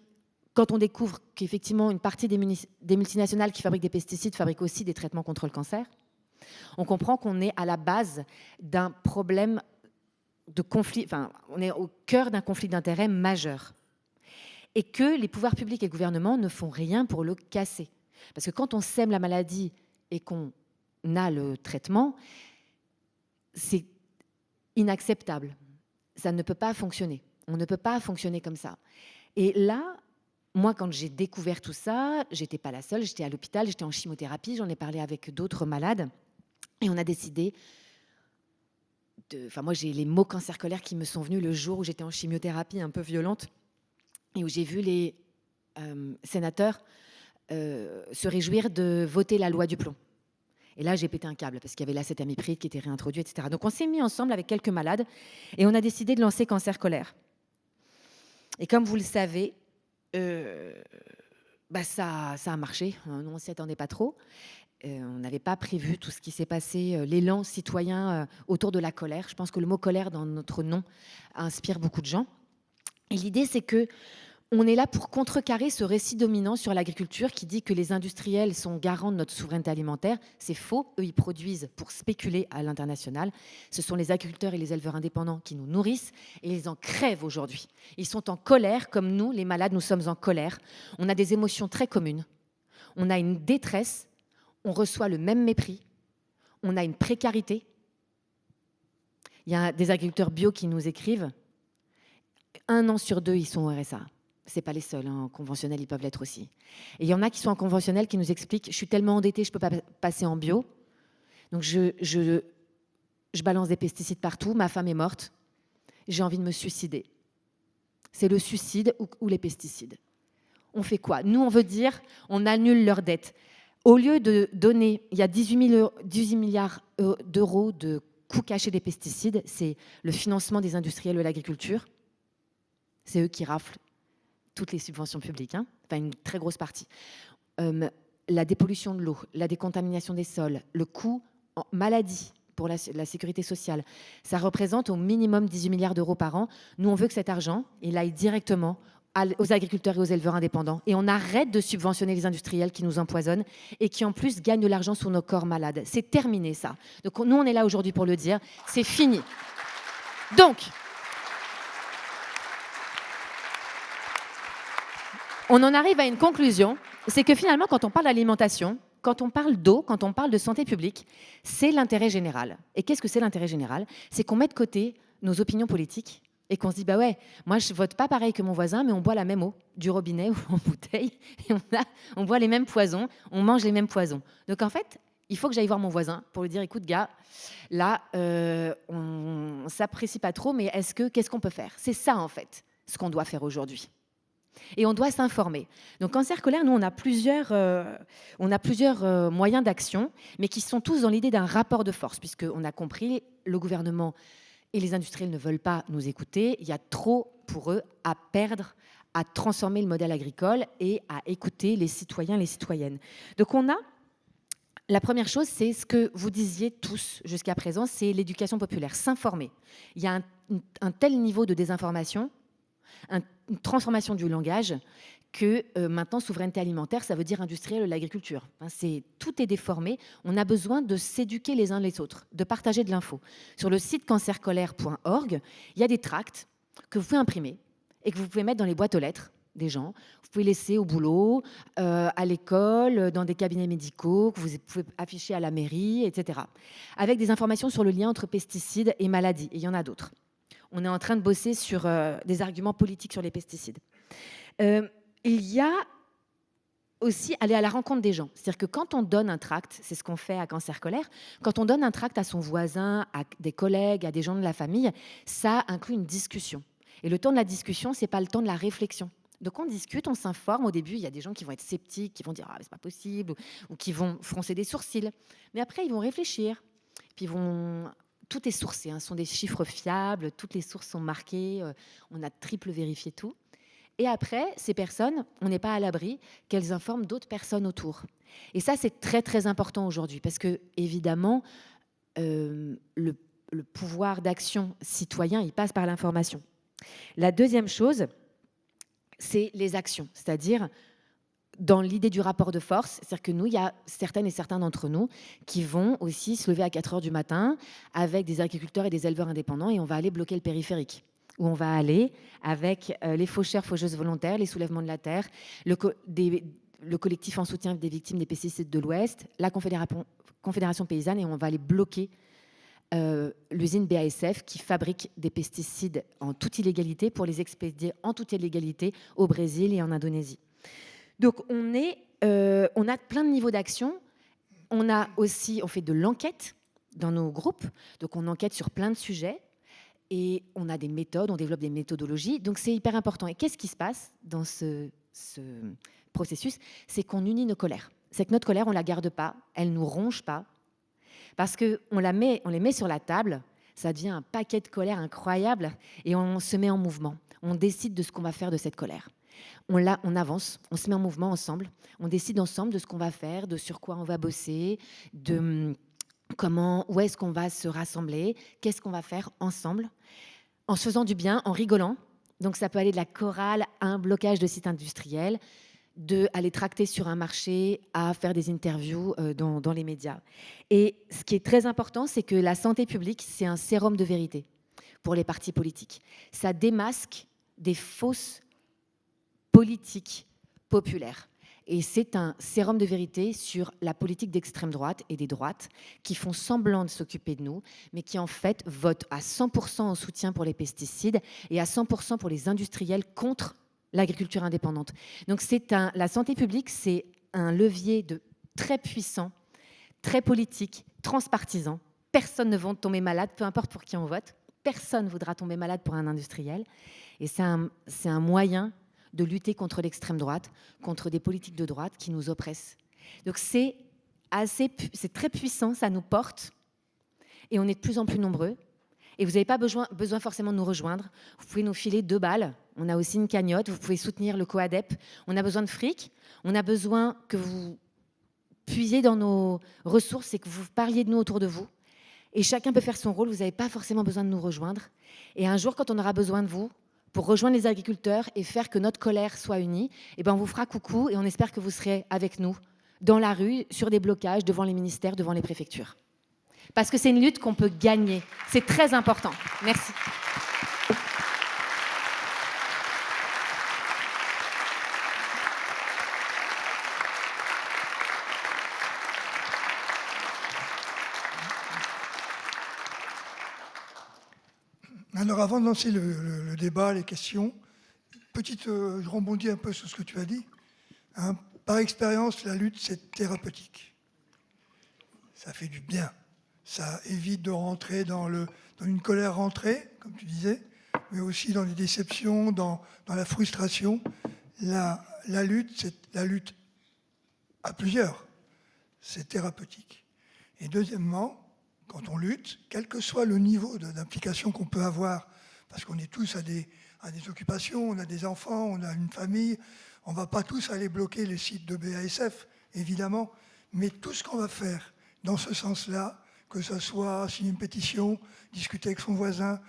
quand on découvre qu'effectivement une partie des multinationales qui fabriquent des pesticides fabriquent aussi des traitements contre le cancer, on comprend qu'on est à la base d'un problème de conflit, enfin, on est au cœur d'un conflit d'intérêts majeur. Et que les pouvoirs publics et le gouvernement ne font rien pour le casser. Parce que quand on sème la maladie et qu'on a le traitement, c'est inacceptable. Ça ne peut pas fonctionner. On ne peut pas fonctionner comme ça. Et là, moi, quand j'ai découvert tout ça, j'étais pas la seule, j'étais à l'hôpital, j'étais en chimiothérapie, j'en ai parlé avec d'autres malades. Et on a décidé moi, j'ai les mots cancer colère qui me sont venus le jour où j'étais en chimiothérapie un peu violente et où j'ai vu les sénateurs se réjouir de voter la loi du plomb. Et là, j'ai pété un câble parce qu'il y avait l'acétamipride qui était réintroduit, etc. Donc, on s'est mis ensemble avec quelques malades et on a décidé de lancer cancer colère. Et comme vous le savez, ça a marché. Nous, on ne s'y attendait pas trop. On n'avait pas prévu tout ce qui s'est passé, l'élan citoyen autour de la colère. Je pense que le mot colère dans notre nom inspire beaucoup de gens. Et l'idée, c'est que on est là pour contrecarrer ce récit dominant sur l'agriculture qui dit que les industriels sont garants de notre souveraineté alimentaire. C'est faux. Eux, ils produisent pour spéculer à l'international. Ce sont les agriculteurs et les éleveurs indépendants qui nous nourrissent et ils en crèvent aujourd'hui. Ils sont en colère comme nous, les malades, nous sommes en colère. On a des émotions très communes. On a une détresse. On reçoit le même mépris. On a une précarité. Il y a des agriculteurs bio qui nous écrivent. 1 an sur 2, ils sont au RSA. Ce n'est pas les seuls, en conventionnel, ils peuvent l'être aussi. Et il y en a qui sont en conventionnel qui nous expliquent « je suis tellement endettée, je ne peux pas passer en bio, donc je balance des pesticides partout, ma femme est morte, j'ai envie de me suicider ». C'est le suicide ou les pesticides. On fait quoi? Nous, on veut dire on annule leurs dettes. Au lieu de donner, il y a 18 milliards d'euros de coûts cachés des pesticides, c'est le financement des industriels de l'agriculture. C'est eux qui raflent toutes les subventions publiques, hein, enfin une très grosse partie. La dépollution de l'eau, la décontamination des sols, le coût en maladie pour la sécurité sociale, ça représente au minimum 18 milliards d'euros par an. Nous, on veut que cet argent, il aille directement aux agriculteurs et aux éleveurs indépendants. Et on arrête de subventionner les industriels qui nous empoisonnent et qui en plus gagnent de l'argent sur nos corps malades. C'est terminé ça. Donc nous, on est là aujourd'hui pour le dire, c'est fini. Donc, on en arrive à une conclusion, c'est que finalement, quand on parle d'alimentation, quand on parle d'eau, quand on parle de santé publique, c'est l'intérêt général. Et qu'est-ce que c'est l'intérêt général? C'est qu'on met de côté nos opinions politiques et qu'on se dit, bah ouais, moi je vote pas pareil que mon voisin, mais on boit la même eau du robinet ou en bouteille, et on boit les mêmes poisons, on mange les mêmes poisons. Donc en fait, il faut que j'aille voir mon voisin pour lui dire, écoute gars, là, on s'apprécie pas trop, mais qu'est-ce qu'on peut faire? C'est ça en fait, ce qu'on doit faire aujourd'hui. Et on doit s'informer. Donc Cancer Colère, nous, on a plusieurs moyens d'action, mais qui sont tous dans l'idée d'un rapport de force, puisqu'on a compris, le gouvernement et les industriels ne veulent pas nous écouter. Il y a trop, pour eux, à perdre, à transformer le modèle agricole et à écouter les citoyens, les citoyennes. Donc la première chose, c'est ce que vous disiez tous jusqu'à présent, c'est l'éducation populaire, s'informer. Il y a un tel niveau de désinformation, une transformation du langage, que maintenant, souveraineté alimentaire, ça veut dire industriel de l'agriculture. Tout est déformé. On a besoin de s'éduquer les uns les autres, de partager de l'info. Sur le site cancercolère.org, il y a des tracts que vous pouvez imprimer et que vous pouvez mettre dans les boîtes aux lettres des gens. Vous pouvez laisser au boulot, à l'école, dans des cabinets médicaux, que vous pouvez afficher à la mairie, etc. Avec des informations sur le lien entre pesticides et maladies. Et il y en a d'autres. On est en train de bosser sur des arguments politiques sur les pesticides. Il y a aussi aller à la rencontre des gens. C'est-à-dire que quand on donne un tract, c'est ce qu'on fait à Cancer Colère, quand on donne un tract à son voisin, à des collègues, à des gens de la famille, ça inclut une discussion. Et le temps de la discussion, ce n'est pas le temps de la réflexion. Donc on discute, on s'informe. Au début, il y a des gens qui vont être sceptiques, qui vont dire « Ah, c'est pas possible » ou qui vont froncer des sourcils. Mais après, ils vont réfléchir. Puis tout est sourcé, hein. Ce sont des chiffres fiables, toutes les sources sont marquées, on a triple vérifié tout. Et après, ces personnes, on n'est pas à l'abri qu'elles informent d'autres personnes autour. Et ça, c'est très, très important aujourd'hui parce que, évidemment, le pouvoir d'action citoyen, il passe par l'information. La deuxième chose, c'est les actions, c'est-à-dire dans l'idée du rapport de force, c'est-à-dire que nous, il y a certaines et certains d'entre nous qui vont aussi se lever à 4 heures du matin avec des agriculteurs et des éleveurs indépendants et on va aller bloquer le périphérique. Où on va aller avec les faucheurs, faucheuses volontaires, les soulèvements de la terre, le collectif en soutien des victimes des pesticides de l'Ouest, la Confédération paysanne, et on va aller bloquer l'usine BASF qui fabrique des pesticides en toute illégalité pour les expédier en toute illégalité au Brésil et en Indonésie. Donc on a plein de niveaux d'action. On fait de l'enquête dans nos groupes, donc on enquête sur plein de sujets. Et on a des méthodes, on développe des méthodologies. Donc, c'est hyper important. Et qu'est-ce qui se passe dans ce processus? C'est qu'on unit nos colères. C'est que notre colère, on ne la garde pas, elle ne nous ronge pas. Parce qu'on les met sur la table, ça devient un paquet de colère incroyable et on se met en mouvement. On décide de ce qu'on va faire de cette colère. On avance, on se met en mouvement ensemble. On décide ensemble de ce qu'on va faire, de sur quoi on va bosser, où est-ce qu'on va se rassembler, qu'est-ce qu'on va faire ensemble, en se faisant du bien, en rigolant. Donc ça peut aller de la chorale à un blocage de sites industriels, d'aller tracter sur un marché, à faire des interviews dans les médias. Et ce qui est très important, c'est que la santé publique, c'est un sérum de vérité pour les partis politiques. Ça démasque des fausses politiques populaires. Et c'est un sérum de vérité sur la politique d'extrême droite et des droites qui font semblant de s'occuper de nous, mais qui en fait votent à 100% en soutien pour les pesticides et à 100% pour les industriels contre l'agriculture indépendante. Donc la santé publique, c'est un levier très puissant, très politique, transpartisan. Personne ne va tomber malade, peu importe pour qui on vote. Personne ne voudra tomber malade pour un industriel. Et c'est un moyen de lutter contre l'extrême droite, contre des politiques de droite qui nous oppressent. Donc c'est très puissant, ça nous porte et on est de plus en plus nombreux. Et vous n'avez pas besoin forcément de nous rejoindre. Vous pouvez nous filer 2 balles. On a aussi une cagnotte. Vous pouvez soutenir le COADEP. On a besoin de fric. On a besoin que vous puisiez dans nos ressources et que vous parliez de nous autour de vous. Et chacun peut faire son rôle. Vous n'avez pas forcément besoin de nous rejoindre. Et un jour, quand on aura besoin de vous, pour rejoindre les agriculteurs et faire que notre colère soit unie, eh ben on vous fera coucou et on espère que vous serez avec nous dans la rue, sur des blocages, devant les ministères, devant les préfectures. Parce que c'est une lutte qu'on peut gagner. C'est très important. Merci. Alors avant de lancer le débat, les questions, je rebondis un peu sur ce que tu as dit. Hein, par expérience, la lutte, c'est thérapeutique. Ça fait du bien. Ça évite de rentrer dans une colère rentrée, comme tu disais, mais aussi dans les déceptions, dans la frustration. La lutte, c'est la lutte à plusieurs. C'est thérapeutique. Et deuxièmement, quand on lutte, quel que soit le niveau d'implication qu'on peut avoir, parce qu'on est tous à des occupations, on a des enfants, on a une famille, on ne va pas tous aller bloquer les sites de BASF, évidemment, mais tout ce qu'on va faire dans ce sens-là, que ce soit signer une pétition, discuter avec son voisin,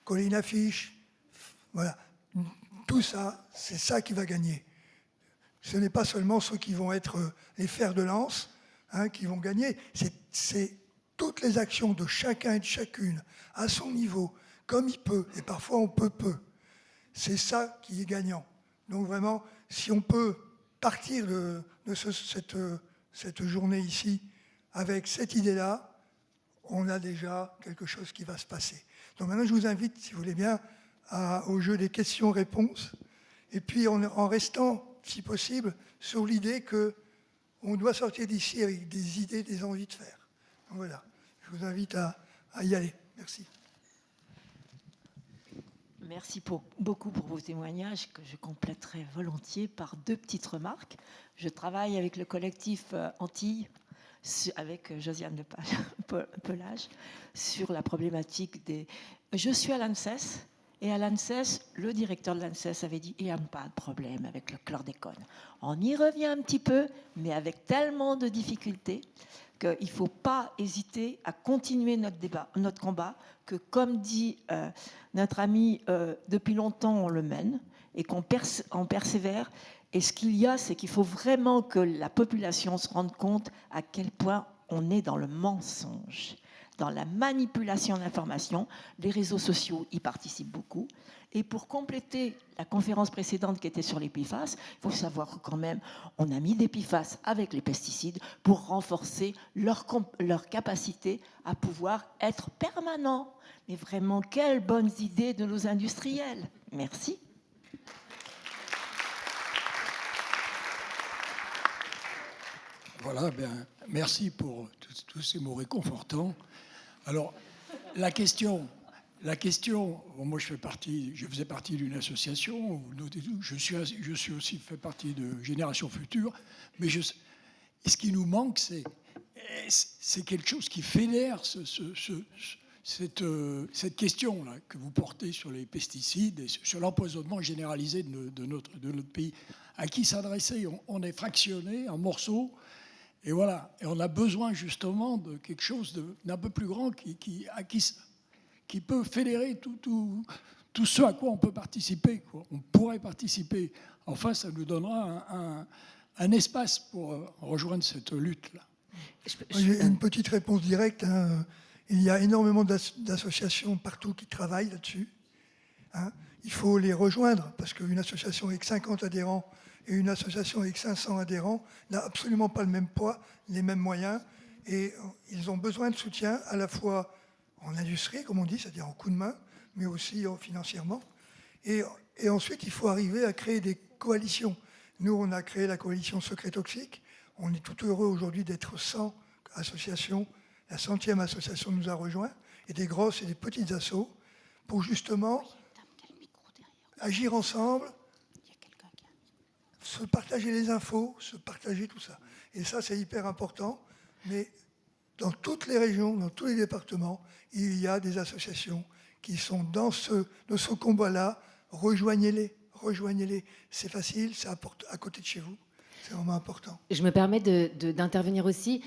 coller une affiche, voilà, tout ça, c'est ça qui va gagner. Ce n'est pas seulement ceux qui vont être les fers de lance qui vont gagner, c'est toutes les actions de chacun et de chacune, à son niveau, comme il peut, et parfois on peut peu. C'est ça qui est gagnant. Donc vraiment, si on peut partir de cette journée ici avec cette idée-là, on a déjà quelque chose qui va se passer. Donc maintenant, je vous invite, si vous voulez bien, au jeu des questions-réponses, et puis en restant, si possible, sur l'idée qu'on doit sortir d'ici avec des idées, des envies de faire. Donc voilà, je vous invite à y aller. Merci. Merci beaucoup pour vos témoignages que je compléterai volontiers par 2 petites remarques. Je travaille avec le collectif Antilles, avec Josiane Pelage, sur la problématique des... Je suis à l'ANSES, et à l'ANSES, le directeur de l'ANSES avait dit « il n'y a pas de problème avec le chlordécone ». On y revient un petit peu, mais avec tellement de difficultés qu'il ne faut pas hésiter à continuer notre débat, notre combat, que comme dit notre ami, depuis longtemps on le mène, et qu'on persévère. Et ce qu'il y a, c'est qu'il faut vraiment que la population se rende compte à quel point on est dans le mensonge, dans la manipulation d'informations. Les réseaux sociaux y participent beaucoup. Et pour compléter la conférence précédente qui était sur les PFAS, il faut savoir que quand même, on a mis des PFAS avec les pesticides pour renforcer leur capacité à pouvoir être permanents. Mais vraiment, quelles bonnes idées de nos industriels. Merci. Voilà, bien, merci pour tous ces mots réconfortants. Alors, la question, bon, moi je faisais partie d'une association, je suis aussi fait partie de Génération Future, mais ce qui nous manque, c'est quelque chose qui fédère cette question-là que vous portez sur les pesticides et sur l'empoisonnement généralisé de notre pays. À qui s'adresser? On est fractionné en morceaux. Et voilà, et on a besoin justement de quelque chose d'un peu plus grand qui peut fédérer tout ce à quoi on peut participer, quoi. On pourrait participer. Enfin, ça nous donnera un espace pour rejoindre cette lutte-là. J'ai une petite réponse directe. Il y a énormément d'associations partout qui travaillent là-dessus. Il faut les rejoindre, parce qu'une association avec 50 adhérents et une association avec 500 adhérents n'a absolument pas le même poids, les mêmes moyens, et ils ont besoin de soutien à la fois en industrie, comme on dit, c'est-à-dire en coup de main, mais aussi financièrement. Et ensuite, il faut arriver à créer des coalitions. Nous, on a créé la coalition Secret Toxique. On est tout heureux aujourd'hui d'être 100 associations. La 100e association nous a rejoints, et des grosses et des petites assos, pour justement agir ensemble, se partager les infos, se partager tout ça. Et ça, c'est hyper important. Mais dans toutes les régions, dans tous les départements, il y a des associations qui sont dans ce combat-là. Rejoignez-les, rejoignez-les. C'est facile, c'est à côté de chez vous. C'est vraiment important. Je me permets d'intervenir aussi.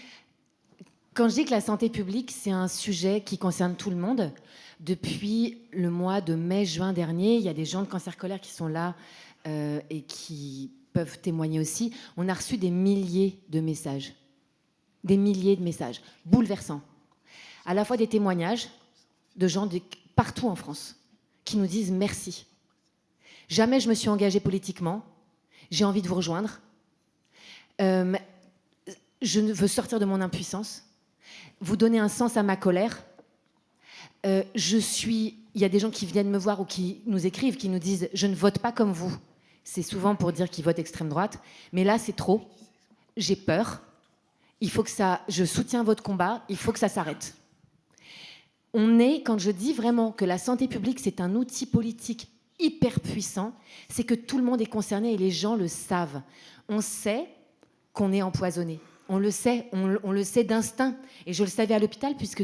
Quand je dis que la santé publique, c'est un sujet qui concerne tout le monde, depuis le mois de mai-juin dernier, il y a des gens de cancer colaire qui sont là et qui peuvent témoigner aussi. On a reçu des milliers de messages. Des milliers de messages bouleversants. À la fois des témoignages de gens partout en France qui nous disent merci. Jamais je me suis engagée politiquement. J'ai envie de vous rejoindre. Je veux sortir de mon impuissance. Vous donner un sens à ma colère. Il y a des gens qui viennent me voir ou qui nous écrivent, qui nous disent « je ne vote pas comme vous ». C'est souvent pour dire qu'ils votent extrême droite. Mais là, c'est trop. J'ai peur. Il faut que je soutiens votre combat. Il faut que ça s'arrête. Quand je dis vraiment que la santé publique, c'est un outil politique hyper puissant, c'est que tout le monde est concerné et les gens le savent. On sait qu'on est empoisonné. On le sait, on le sait d'instinct. Et je le savais à l'hôpital, puisque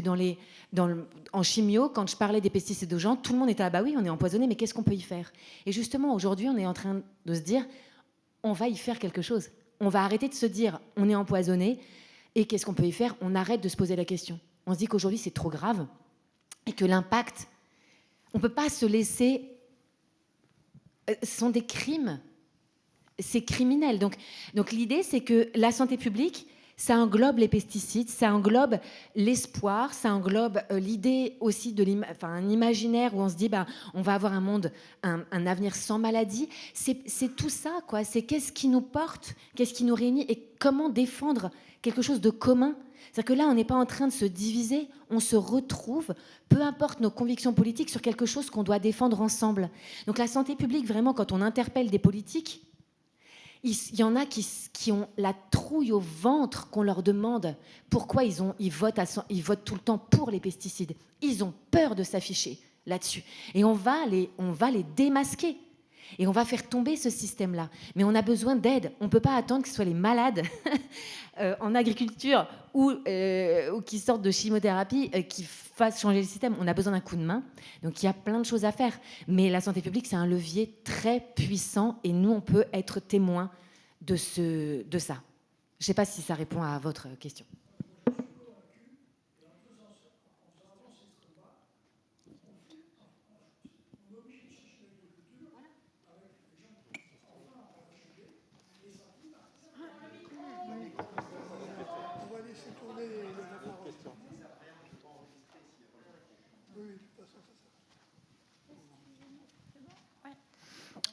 en chimio, quand je parlais des pesticides aux gens, tout le monde était « ah bah oui, on est empoisonné, mais qu'est-ce qu'on peut y faire ?» Et justement, aujourd'hui, on est en train de se dire « on va y faire quelque chose. On va arrêter de se dire « on est empoisonné, et qu'est-ce qu'on peut y faire ?» On arrête de se poser la question. On se dit qu'aujourd'hui, c'est trop grave, et que l'impact, on ne peut pas se laisser... Ce sont des crimes. C'est criminel. Donc l'idée, c'est que la santé publique, ça englobe les pesticides, ça englobe l'espoir, ça englobe l'idée aussi un imaginaire où on se dit on va avoir un monde, un avenir sans maladie. C'est tout ça, quoi. C'est qu'est-ce qui nous porte, qu'est-ce qui nous réunit et comment défendre quelque chose de commun. C'est-à-dire que là, on n'est pas en train de se diviser, on se retrouve, peu importe nos convictions politiques, sur quelque chose qu'on doit défendre ensemble. Donc la santé publique, vraiment, quand on interpelle des politiques, il y en a qui ont la trouille au ventre qu'on leur demande pourquoi ils votent tout le temps pour les pesticides. Ils ont peur de s'afficher là-dessus. Et on va les démasquer. Et on va faire tomber ce système-là. Mais on a besoin d'aide. On ne peut pas attendre que ce soit les malades en agriculture ou qui sortent de chimiothérapie qui fassent changer le système. On a besoin d'un coup de main. Donc il y a plein de choses à faire. Mais la santé publique, c'est un levier très puissant et nous, on peut être témoins de ça. Je ne sais pas si ça répond à votre question.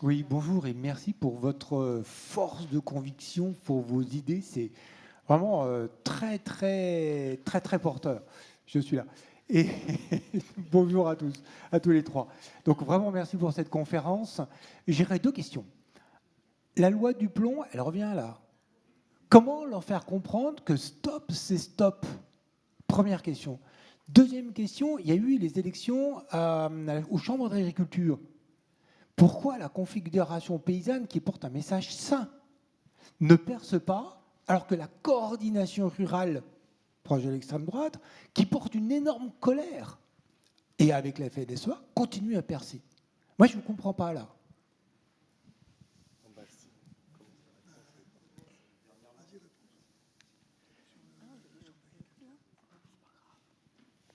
Oui, bonjour et merci pour votre force de conviction, pour vos idées. C'est vraiment très, très, très, très porteur. Je suis là. Et bonjour à tous, à tous les trois. Donc vraiment merci pour cette conférence. J'aurais deux questions. La loi du plomb, elle revient là. Comment leur faire comprendre que stop, c'est stop? Première question. Deuxième question, il y a eu les élections aux chambres d'agriculture. Pourquoi la Confédération paysanne, qui porte un message sain, ne perce pas, alors que la coordination rurale, proche de l'extrême droite, qui porte une énorme colère, et avec la FNSEA, continue à percer? Moi, je ne comprends pas là.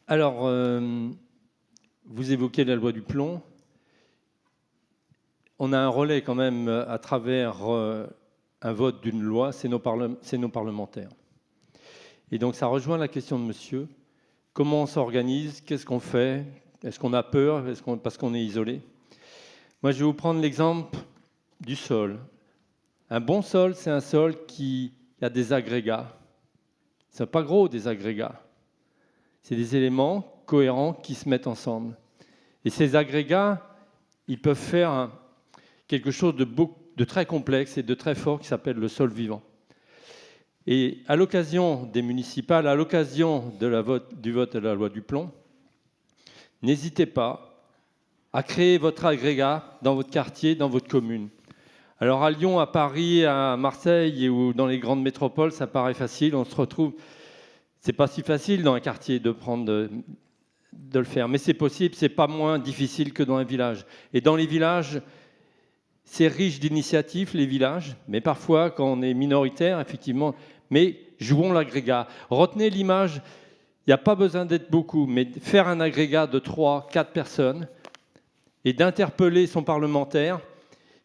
Alors, vous évoquez la loi du plomb. On a un relais quand même à travers un vote d'une loi, c'est nos parlementaires. Et donc ça rejoint la question de monsieur. Comment on s'organise? Qu'est-ce qu'on fait? Est-ce qu'on a peur parce qu'on est isolé? Moi, je vais vous prendre l'exemple du sol. Un bon sol, c'est un sol qui a des agrégats. Ce n'est pas gros, des agrégats. C'est des éléments cohérents qui se mettent ensemble. Et ces agrégats, ils peuvent faire quelque chose de très complexe et de très fort qui s'appelle le sol vivant. Et à l'occasion des municipales, à l'occasion du vote de la loi du plomb, n'hésitez pas à créer votre agrégat dans votre quartier, dans votre commune. Alors à Lyon, à Paris, à Marseille ou dans les grandes métropoles, ça paraît facile. On se retrouve. C'est pas si facile dans un quartier de le faire, mais c'est possible. C'est pas moins difficile que dans un village. Et dans les villages, c'est riche d'initiatives, les villages. Mais parfois, quand on est minoritaire, effectivement. Mais jouons l'agrégat. Retenez l'image. Il n'y a pas besoin d'être beaucoup, mais faire un agrégat de 3, 4 personnes et d'interpeller son parlementaire.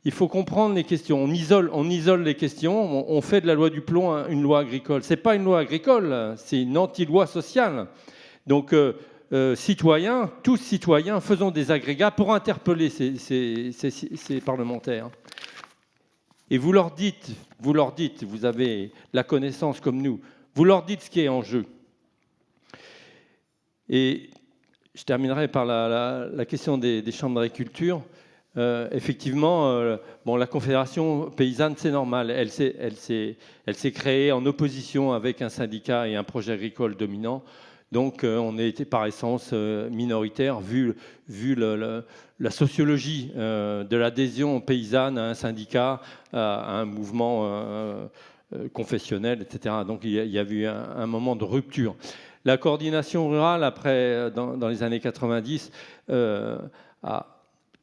Il faut comprendre les questions. On isole les questions. On fait de la loi du plomb une loi agricole. Ce n'est pas une loi agricole, c'est une anti-loi sociale. Donc, citoyens, tous citoyens, faisons des agrégats pour interpeller ces parlementaires. Et vous leur dites, vous avez la connaissance comme nous, vous leur dites ce qui est en jeu. Et je terminerai par la question des chambres d'agriculture. Effectivement, la Confédération paysanne, c'est normal. Elle s'est créée en opposition avec un syndicat et un projet agricole dominant. Donc, on a été par essence minoritaire, vu la sociologie de l'adhésion paysanne à un syndicat, à un mouvement confessionnel, etc. Donc, il y a eu un moment de rupture. La coordination rurale, après, dans les années 90,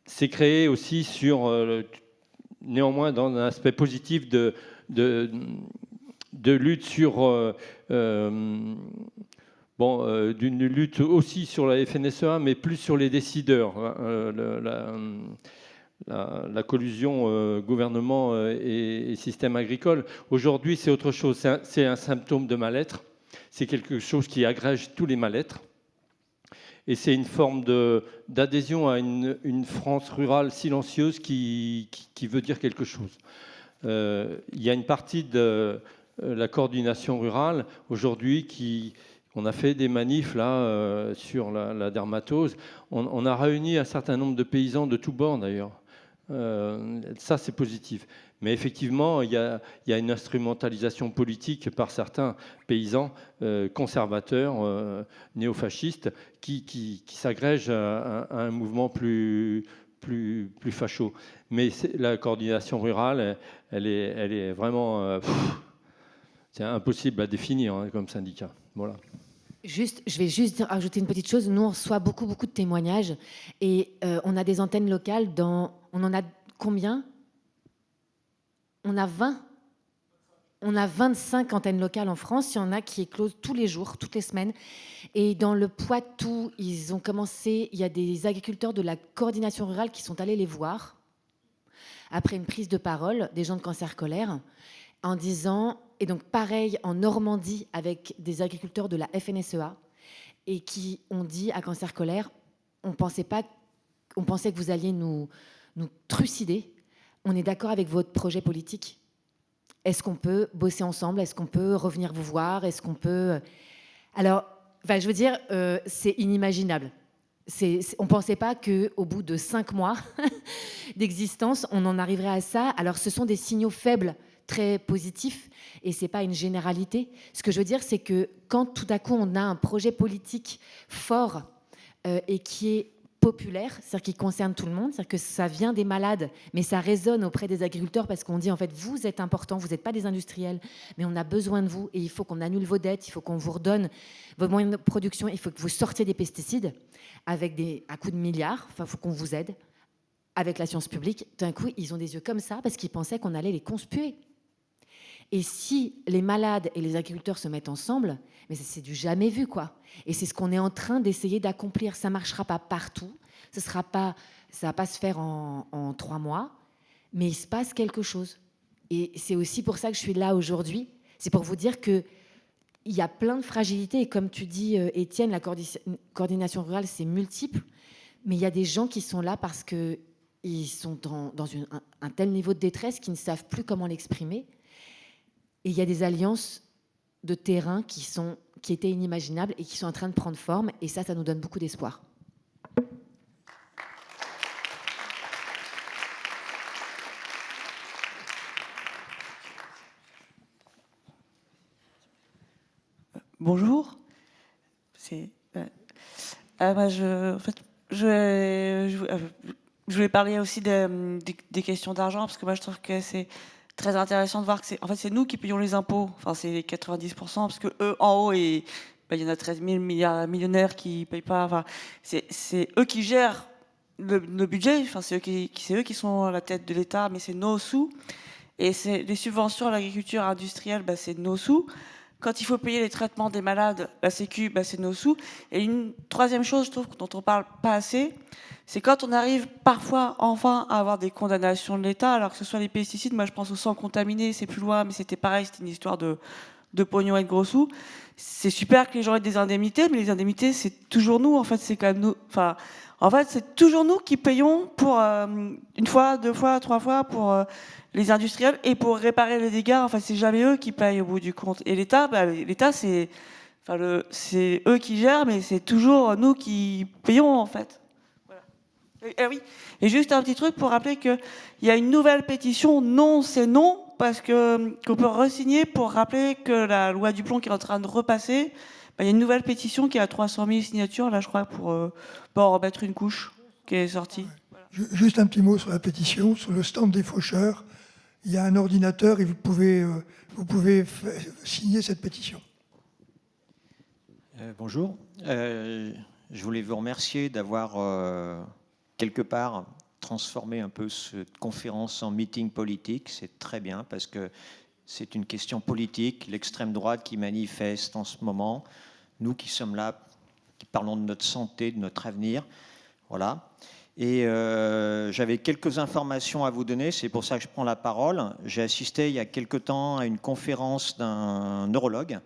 s'est créée aussi néanmoins dans un aspect positif de lutte d'une lutte aussi sur la FNSEA, mais plus sur les décideurs. La collusion gouvernement et système agricole. Aujourd'hui, c'est autre chose. C'est un symptôme de mal-être. C'est quelque chose qui agrège tous les mal-être. Et c'est une forme d'adhésion à une France rurale silencieuse qui veut dire quelque chose. Il y a une partie de la coordination rurale aujourd'hui on a fait des manifs là sur la dermatose. On a réuni un certain nombre de paysans de tous bords d'ailleurs. Ça, c'est positif. Mais effectivement, il y a une instrumentalisation politique par certains paysans conservateurs, néofascistes, qui s'agrègent à un mouvement plus facho. Mais la coordination rurale, elle est vraiment... c'est impossible à définir comme syndicat. Voilà. Je vais juste ajouter une petite chose. Nous, on reçoit beaucoup de témoignages et on a des antennes locales on en a combien ? On a 20. On a 25 antennes locales en France. Il y en a qui éclosent tous les jours, toutes les semaines. Et dans le Poitou, ils ont commencé. Il y a des agriculteurs de la coordination rurale qui sont allés les voir après une prise de parole des gens de Cancer Colère en disant. Et donc pareil en Normandie avec des agriculteurs de la FNSEA et qui ont dit à Cancer Colère, on pensait que vous alliez nous trucider. On est d'accord avec votre projet politique. Est-ce qu'on peut bosser ensemble ? Est-ce qu'on peut revenir vous voir ? Est-ce qu'on peut... Alors, je veux dire, c'est inimaginable. On ne pensait pas qu'au bout de 5 mois d'existence, on en arriverait à ça. Alors, ce sont des signaux faibles, très positifs, et ce n'est pas une généralité. Ce que je veux dire, c'est que quand tout à coup, on a un projet politique fort et qui est populaire, c'est-à-dire qui concerne tout le monde, c'est-à-dire que ça vient des malades, mais ça résonne auprès des agriculteurs parce qu'on dit en fait vous êtes importants, vous n'êtes pas des industriels, mais on a besoin de vous et il faut qu'on annule vos dettes, il faut qu'on vous redonne vos moyens de production, il faut que vous sortiez des pesticides à coups de milliards, il faut qu'on vous aide avec la science publique. D'un coup, ils ont des yeux comme ça parce qu'ils pensaient qu'on allait les conspuer. Et si les malades et les agriculteurs se mettent ensemble, mais c'est du jamais vu, quoi. Et c'est ce qu'on est en train d'essayer d'accomplir. Ça ne marchera pas partout, ça va pas se faire en 3 mois, mais il se passe quelque chose. Et c'est aussi pour ça que je suis là aujourd'hui. C'est pour vous dire qu'il y a plein de fragilités. Et comme tu dis, Étienne, la coordination rurale, c'est multiple. Mais il y a des gens qui sont là parce qu'ils sont dans un tel niveau de détresse qu'ils ne savent plus comment l'exprimer. Et il y a des alliances de terrain qui étaient inimaginables et qui sont en train de prendre forme. Et ça nous donne beaucoup d'espoir. Bonjour. je voulais parler aussi des questions d'argent, parce que moi je trouve que c'est très intéressant de voir que c'est nous qui payons les impôts, enfin c'est les 90%, parce que eux en haut, et il y en a 13 000 millionnaires qui payent pas, enfin c'est eux qui gèrent le budget, enfin c'est eux qui sont à la tête de l'État, mais c'est nos sous, et c'est les subventions à l'agriculture industrielle, c'est nos sous. Quand il faut payer les traitements des malades, la Sécu, c'est nos sous. Et une troisième chose, je trouve, dont on parle pas assez, c'est quand on arrive parfois, enfin, à avoir des condamnations de l'État, alors que ce soit les pesticides, moi je pense au sang contaminé, c'est plus loin, mais c'était pareil, c'était une histoire de pognon et de gros sous. C'est super que les gens aient des indemnités, mais les indemnités, c'est toujours nous, en fait, c'est quand même nous. Enfin, en fait, c'est toujours nous qui payons pour une fois, 2 fois, 3 fois pour les industriels et pour réparer les dégâts. Enfin, c'est jamais eux qui payent au bout du compte. Et l'État, l'État, c'est eux qui gèrent, mais c'est toujours nous qui payons, en fait. Voilà. Oui. Et juste un petit truc pour rappeler qu'il y a une nouvelle pétition, non, c'est non, parce qu'on peut re-signer pour rappeler que la loi du plomb qui est en train de repasser, il y a une nouvelle pétition qui a 300 000 signatures, là, je crois, pour en remettre une couche qui est sortie. Voilà. Juste un petit mot sur la pétition. Sur le stand des faucheurs, il y a un ordinateur et vous pouvez signer cette pétition. Bonjour. Je voulais vous remercier d'avoir quelque part transformé un peu cette conférence en meeting politique. C'est très bien parce que c'est une question politique. L'extrême droite qui manifeste en ce moment, nous qui sommes là, qui parlons de notre santé, de notre avenir. Voilà. Et j'avais quelques informations à vous donner, c'est pour ça que je prends la parole. J'ai assisté il y a quelque temps à une conférence d'un neurologue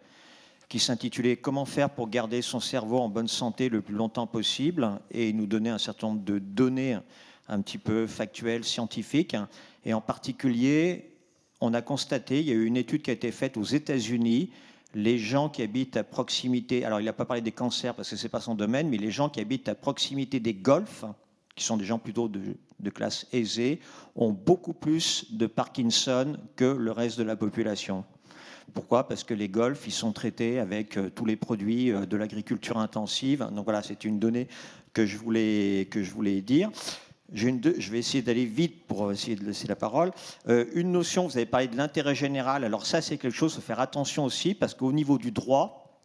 qui s'intitulait « Comment faire pour garder son cerveau en bonne santé le plus longtemps possible ?» et il nous donnait un certain nombre de données un petit peu factuelles, scientifiques. Et en particulier, on a constaté, il y a eu une étude qui a été faite aux États-Unis, les gens qui habitent à proximité, alors il n'a pas parlé des cancers parce que ce n'est pas son domaine, mais les gens qui habitent à proximité des golfs, qui sont des gens plutôt de classe aisée, ont beaucoup plus de Parkinson que le reste de la population. Pourquoi ? Parce que les golfs, ils sont traités avec tous les produits de l'agriculture intensive. Donc voilà, c'est une donnée que je voulais dire. Je vais essayer d'aller vite pour essayer de laisser la parole. Une notion, vous avez parlé de l'intérêt général. Alors ça, c'est quelque chose, il faut faire attention aussi, parce qu'au niveau du droit,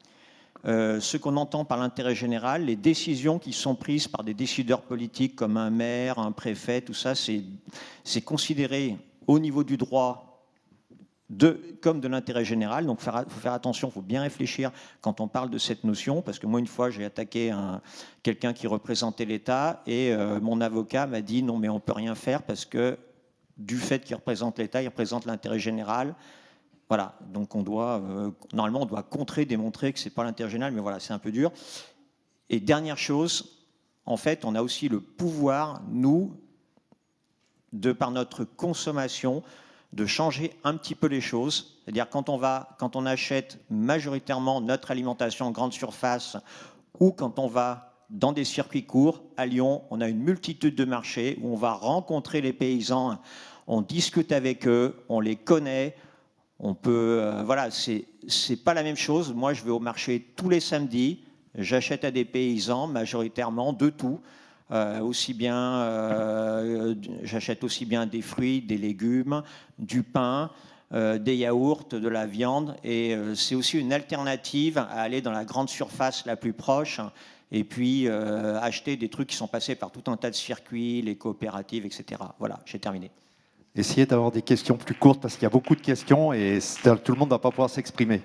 ce qu'on entend par l'intérêt général, les décisions qui sont prises par des décideurs politiques comme un maire, un préfet, tout ça, c'est considéré au niveau du droit comme de l'intérêt général. Donc il faut faire attention, il faut bien réfléchir quand on parle de cette notion, parce que moi une fois j'ai attaqué quelqu'un qui représentait l'État et mon avocat m'a dit non mais on ne peut rien faire parce que du fait qu'il représente l'État, il représente l'intérêt général. Voilà, donc normalement on doit contrer, démontrer que ce n'est pas l'intérêt général, mais voilà, c'est un peu dur. Et dernière chose, en fait, on a aussi le pouvoir, nous, de par notre consommation, de changer un petit peu les choses. C'est-à-dire quand on achète majoritairement notre alimentation en grande surface ou quand on va dans des circuits courts, à Lyon, on a une multitude de marchés où on va rencontrer les paysans, on discute avec eux, on les connaît, on peut... voilà, c'est pas la même chose. Moi, je vais au marché tous les samedis, j'achète à des paysans majoritairement de tout. J'achète aussi bien des fruits, des légumes, du pain, des yaourts, de la viande. Et c'est aussi une alternative à aller dans la grande surface la plus proche et puis acheter des trucs qui sont passés par tout un tas de circuits, les coopératives, etc. Voilà, j'ai terminé. Essayez d'avoir des questions plus courtes parce qu'il y a beaucoup de questions et tout le monde ne va pas pouvoir s'exprimer.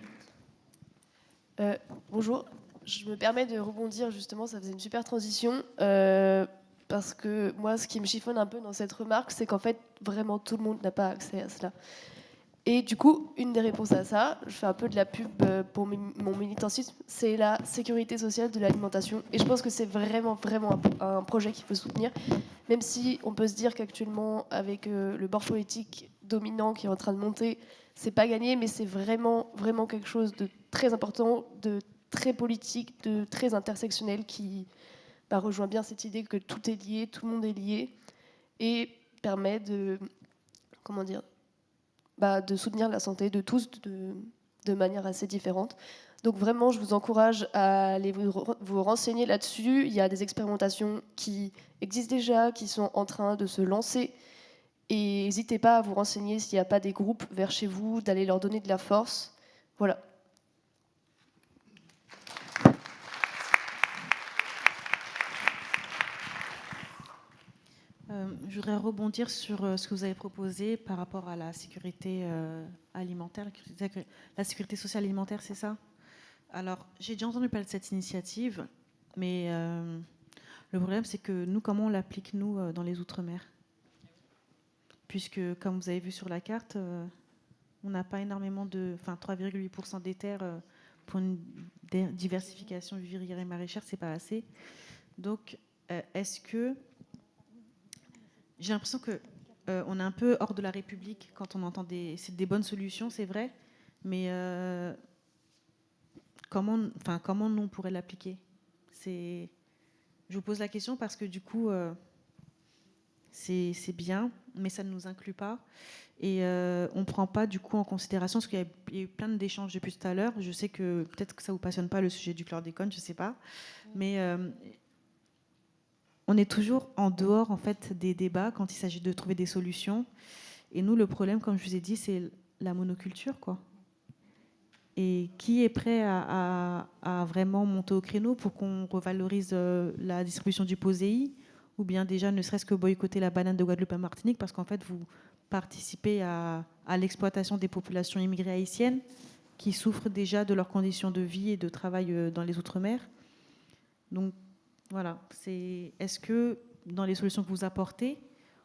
Bonjour. Je me permets de rebondir, justement, ça faisait une super transition, parce que moi, ce qui me chiffonne un peu dans cette remarque, c'est qu'en fait, vraiment, tout le monde n'a pas accès à cela. Et du coup, une des réponses à ça, je fais un peu de la pub pour mon militantisme, c'est la sécurité sociale de l'alimentation. Et je pense que c'est vraiment, vraiment un projet qu'il faut soutenir, même si on peut se dire qu'actuellement, avec le bord politique dominant qui est en train de monter, c'est pas gagné, mais c'est vraiment, vraiment quelque chose de très important, de très politique, de très intersectionnel qui rejoint bien cette idée que tout est lié, tout le monde est lié et permet de soutenir la santé de tous de manière assez différente. Donc vraiment, je vous encourage à aller vous renseigner là-dessus. Il y a des expérimentations qui existent déjà, qui sont en train de se lancer. Et n'hésitez pas à vous renseigner s'il n'y a pas des groupes vers chez vous, d'aller leur donner de la force. Voilà. Je voudrais rebondir sur ce que vous avez proposé par rapport à la sécurité alimentaire, la sécurité sociale alimentaire, c'est ça? Alors, j'ai déjà entendu parler de cette initiative, mais le problème, c'est que nous, comment on l'applique, nous, dans les Outre-mer? Puisque, comme vous avez vu sur la carte, on n'a pas énormément de... Enfin, 3,8% des terres pour une diversification vivrière et maraîchère, c'est pas assez. Donc, est-ce que... J'ai l'impression qu'on est un peu hors de la République quand on entend c'est des bonnes solutions, c'est vrai, mais comment nous on pourrait l'appliquer? Je vous pose la question parce que du coup, c'est bien, mais ça ne nous inclut pas. Et on ne prend pas du coup en considération, parce qu'il y a eu plein d'échanges depuis tout à l'heure. Je sais que peut-être que ça ne vous passionne pas le sujet du chlordécone, je ne sais pas. Mais on est toujours en dehors en fait, des débats quand il s'agit de trouver des solutions. Et nous, le problème, comme je vous ai dit, c'est la monoculture, quoi. Et qui est prêt à vraiment monter au créneau pour qu'on revalorise la distribution du POSEI, ou bien déjà ne serait-ce que boycotter la banane de Guadeloupe et Martinique, parce qu'en fait, vous participez à l'exploitation des populations immigrées haïtiennes qui souffrent déjà de leurs conditions de vie et de travail dans les Outre-mer. Donc, voilà. Est-ce que dans les solutions que vous apportez,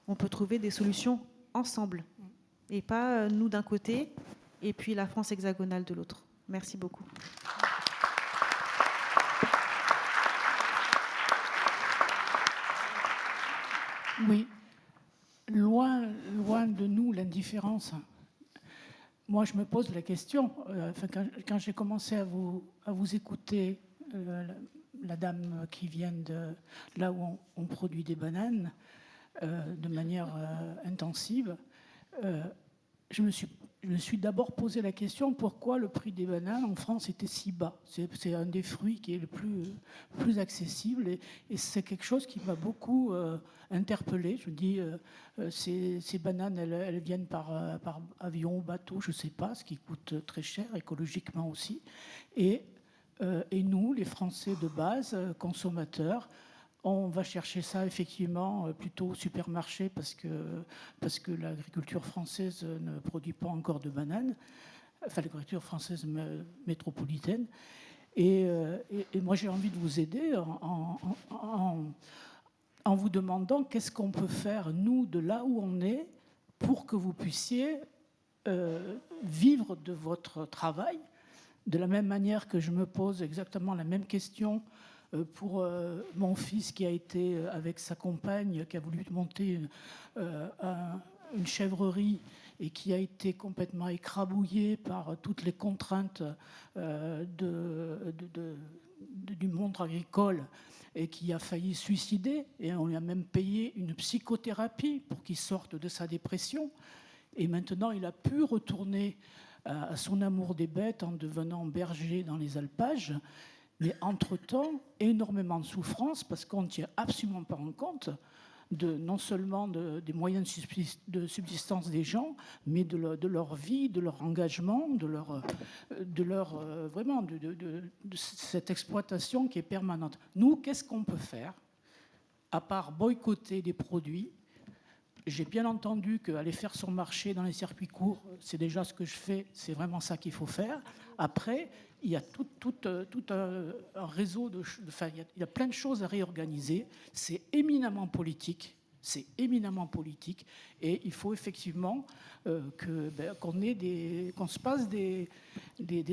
on peut trouver des solutions ensemble et pas nous d'un côté et puis la France hexagonale de l'autre? Merci beaucoup. Oui, loin de nous l'indifférence. Moi, je me pose la question, quand j'ai commencé à vous écouter, la dame qui vient de là où on produit des bananes de manière intensive, je me suis d'abord posé la question pourquoi le prix des bananes en France était si bas. C'est un des fruits qui est le plus accessible et c'est quelque chose qui m'a beaucoup interpellé. Je me dis, ces bananes, elles viennent par avion ou bateau, je ne sais pas, ce qui coûte très cher, écologiquement aussi. Et nous, les Français de base, consommateurs, on va chercher ça effectivement plutôt au supermarché parce que l'agriculture française ne produit pas encore de bananes, enfin l'agriculture française métropolitaine. Et moi j'ai envie de vous aider en vous demandant qu'est-ce qu'on peut faire, nous, de là où on est, pour que vous puissiez vivre de votre travail, de la même manière que je me pose exactement la même question pour mon fils qui a été avec sa compagne, qui a voulu monter une chèvrerie et qui a été complètement écrabouillé par toutes les contraintes du monde agricole et qui a failli se suicider. Et on lui a même payé une psychothérapie pour qu'il sorte de sa dépression. Et maintenant, il a pu retourner à son amour des bêtes en devenant berger dans les alpages. Mais entre-temps, énormément de souffrance parce qu'on ne tient absolument pas en compte non seulement des moyens de subsistance des gens, mais de leur vie, de leur engagement, vraiment de cette exploitation qui est permanente. Nous, qu'est-ce qu'on peut faire à part boycotter des produits? J'ai bien entendu qu'aller faire son marché dans les circuits courts, c'est déjà ce que je fais, c'est vraiment ça qu'il faut faire. Après, il y a tout un réseau il y a plein de choses à réorganiser. C'est éminemment politique. Et il faut effectivement qu'on se passe des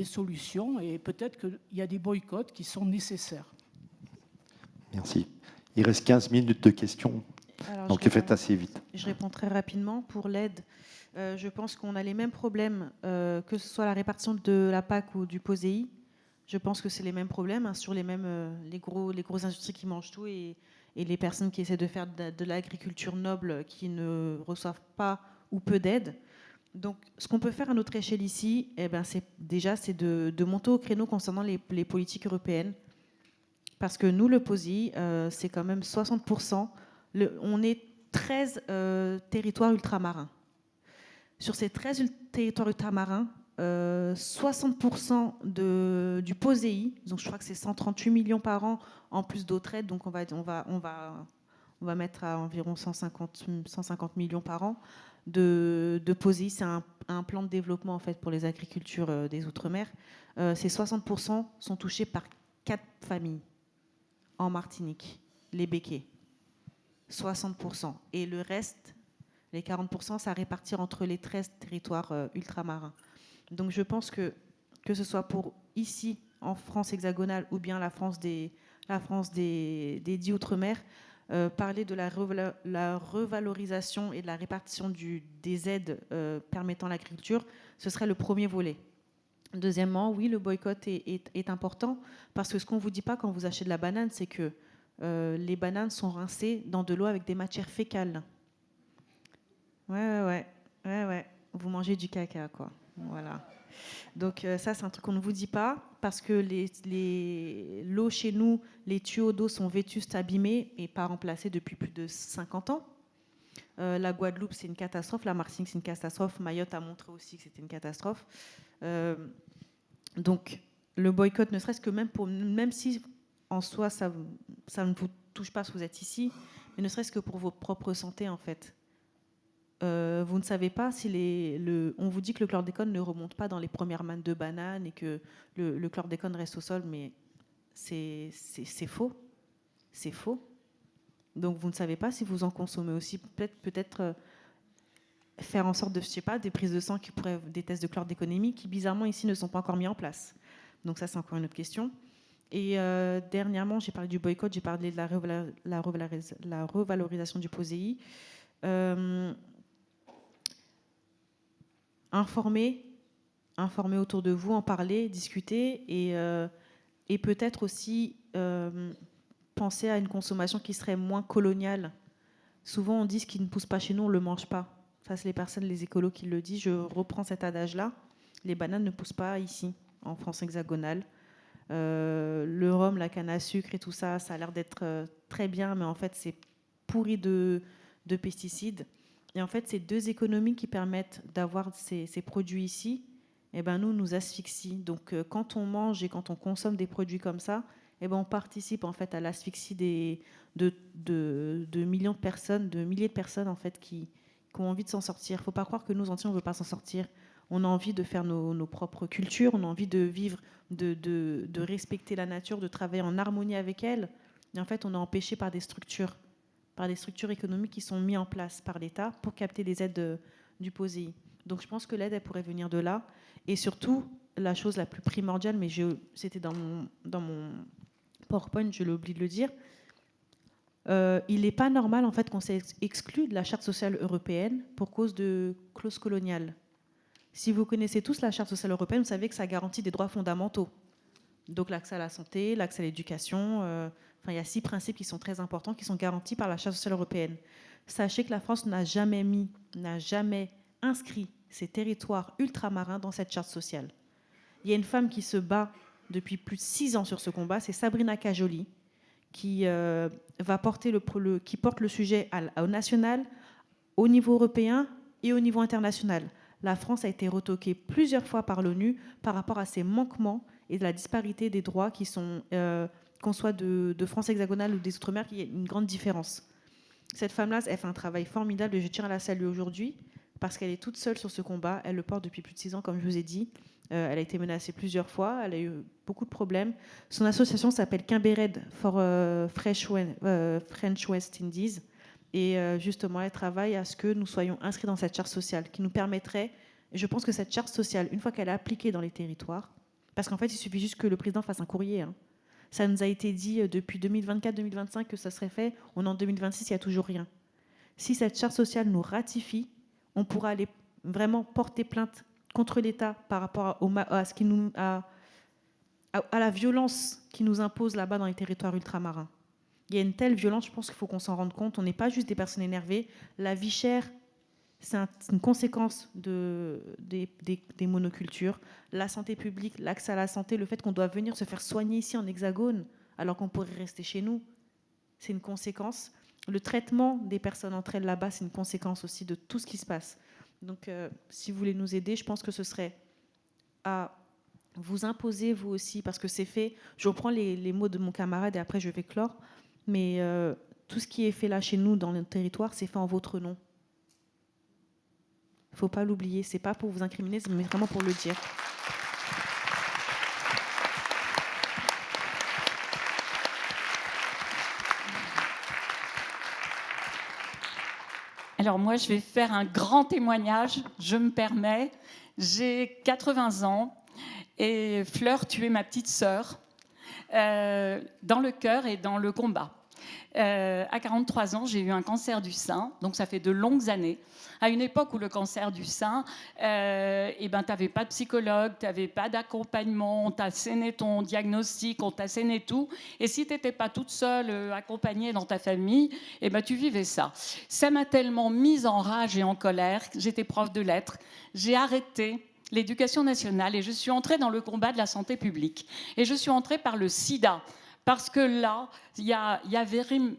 solutions. Et peut-être qu'il y a des boycotts qui sont nécessaires. Merci. Il reste 15 minutes de questions. Alors, donc, faites assez vite. Je réponds très rapidement. Pour l'aide, je pense qu'on a les mêmes problèmes, que ce soit la répartition de la PAC ou du POSEI. Je pense que c'est les mêmes problèmes, sur les grosses industries qui mangent tout et les personnes qui essaient de faire de l'agriculture noble qui ne reçoivent pas ou peu d'aide. Donc, ce qu'on peut faire à notre échelle ici, c'est de monter au créneau concernant les politiques européennes. Parce que nous, le POSI, c'est quand même 60%. On est 13 territoires ultramarins. Sur ces 13 territoires ultramarins, 60% du POSEI, donc je crois que c'est 138 millions par an, en plus d'autres aides, donc on va mettre à environ 150 millions par an de POSEI. C'est un plan de développement en fait, pour les agricultures des Outre-mer. Ces 60% sont touchés par 4 familles en Martinique, les Béquets. 60%. Et le reste, les 40%, ça à répartir entre les 13 territoires ultramarins. Donc je pense que ce soit pour ici, en France hexagonale, ou bien la France des 10 Outre-mer, parler de la revalorisation et de la répartition des aides permettant l'agriculture, ce serait le premier volet. Deuxièmement, oui, le boycott est important, parce que ce qu'on ne vous dit pas quand vous achetez de la banane, c'est que les bananes sont rincées dans de l'eau avec des matières fécales. Ouais. Vous mangez du caca, quoi. Voilà. Donc ça, c'est un truc qu'on ne vous dit pas, parce que l'eau chez nous, les tuyaux d'eau sont vétustes, abîmés et pas remplacés depuis plus de 50 ans. La Guadeloupe, c'est une catastrophe. La Martinique, c'est une catastrophe. Mayotte a montré aussi que c'était une catastrophe. Donc le boycott, ne serait-ce que même si en soi ça ne vous touche pas si vous êtes ici, mais ne serait-ce que pour votre propre santé en fait. Vous ne savez pas si on vous dit que le chlordécone ne remonte pas dans les premières mannes de bananes et que le chlordécone reste au sol, mais c'est faux. C'est faux. Donc vous ne savez pas si vous en consommez aussi. Peut-être faire en sorte de, je sais pas, des prises de sang des tests de chlordéconémie qui bizarrement ici ne sont pas encore mis en place. Donc ça, c'est encore une autre question. Et dernièrement, j'ai parlé du boycott, j'ai parlé de la revalorisation du POSEI. Informer autour de vous, en parler, discuter et peut-être aussi penser à une consommation qui serait moins coloniale. Souvent, on dit ce qui ne pousse pas chez nous, on ne le mange pas. Ça, c'est les écolos qui le disent. Je reprends cet adage-là. Les bananes ne poussent pas ici, en France hexagonale. Le rhum, la canne à sucre et tout ça, ça a l'air d'être très bien, mais en fait, c'est pourri de pesticides. Et en fait, ces deux économies qui permettent d'avoir ces produits ici, nous asphyxient. Donc, quand on mange et quand on consomme des produits comme ça, on participe en fait à l'asphyxie de millions de personnes, de milliers de personnes en fait qui ont envie de s'en sortir. Il ne faut pas croire que nous entiers on ne veut pas s'en sortir. On a envie de faire nos propres cultures, on a envie de vivre, de respecter la nature, de travailler en harmonie avec elle. Et en fait, on est empêché par des structures économiques qui sont mises en place par l'État pour capter les aides du POSEI. Donc je pense que l'aide, elle pourrait venir de là. Et surtout, la chose la plus primordiale, mais c'était dans mon PowerPoint, je l'ai oublié de le dire, il n'est pas normal en fait qu'on s'est exclu de la Charte sociale européenne pour cause de clauses coloniales. Si vous connaissez tous la Charte sociale européenne, vous savez que ça garantit des droits fondamentaux. Donc l'accès à la santé, l'accès à l'éducation, il y a 6 principes qui sont très importants, qui sont garantis par la Charte sociale européenne. Sachez que la France n'a jamais inscrit ces territoires ultramarins dans cette charte sociale. Il y a une femme qui se bat depuis plus de 6 ans sur ce combat, c'est Sabrina Cajoli, qui porte le sujet au national, au niveau européen et au niveau international. La France a été retoquée plusieurs fois par l'ONU par rapport à ces manquements et de la disparité des droits qui sont, qu'on soit de France hexagonale ou des Outre-mer, il y a une grande différence. Cette femme-là, elle fait un travail formidable et je tiens à la saluer aujourd'hui parce qu'elle est toute seule sur ce combat. Elle le porte depuis plus de 6 ans, comme je vous ai dit. Elle a été menacée plusieurs fois, elle a eu beaucoup de problèmes. Son association s'appelle Kimbered for French West Indies. Et justement, elle travaille à ce que nous soyons inscrits dans cette charte sociale qui nous permettrait, et je pense que cette charte sociale, une fois qu'elle est appliquée dans les territoires, parce qu'en fait, il suffit juste que le président fasse un courrier. Ça nous a été dit depuis 2024-2025 que ça serait fait. On est en 2026, il n'y a toujours rien. Si cette charte sociale nous ratifie, on pourra aller vraiment porter plainte contre l'État par rapport à la violence qui nous impose là-bas dans les territoires ultramarins. Il y a une telle violence, je pense qu'il faut qu'on s'en rende compte. On n'est pas juste des personnes énervées. La vie chère, c'est une conséquence des monocultures. La santé publique, l'accès à la santé, le fait qu'on doit venir se faire soigner ici en Hexagone alors qu'on pourrait rester chez nous, c'est une conséquence. Le traitement des personnes entre elles là-bas, c'est une conséquence aussi de tout ce qui se passe. Donc, si vous voulez nous aider, je pense que ce serait à vous imposer, vous aussi, parce que c'est fait. Je reprends les mots de mon camarade et après je vais clore. Mais tout ce qui est fait là chez nous, dans le territoire, c'est fait en votre nom. Il ne faut pas l'oublier. Ce n'est pas pour vous incriminer, mais vraiment pour le dire. Alors moi, je vais faire un grand témoignage, je me permets. J'ai 80 ans et Fleur, tu es ma petite sœur, dans le cœur et dans le combat. À 43 ans, j'ai eu un cancer du sein, donc ça fait de longues années. À une époque où le cancer du sein, tu n'avais pas de psychologue, tu n'avais pas d'accompagnement, on t'a asséné ton diagnostic, on t'a asséné tout. Et si tu n'étais pas toute seule, accompagnée dans ta famille, tu vivais ça. Ça m'a tellement mise en rage et en colère. J'étais prof de lettres. J'ai arrêté l'éducation nationale et je suis entrée dans le combat de la santé publique. Et je suis entrée par le sida. Parce que là,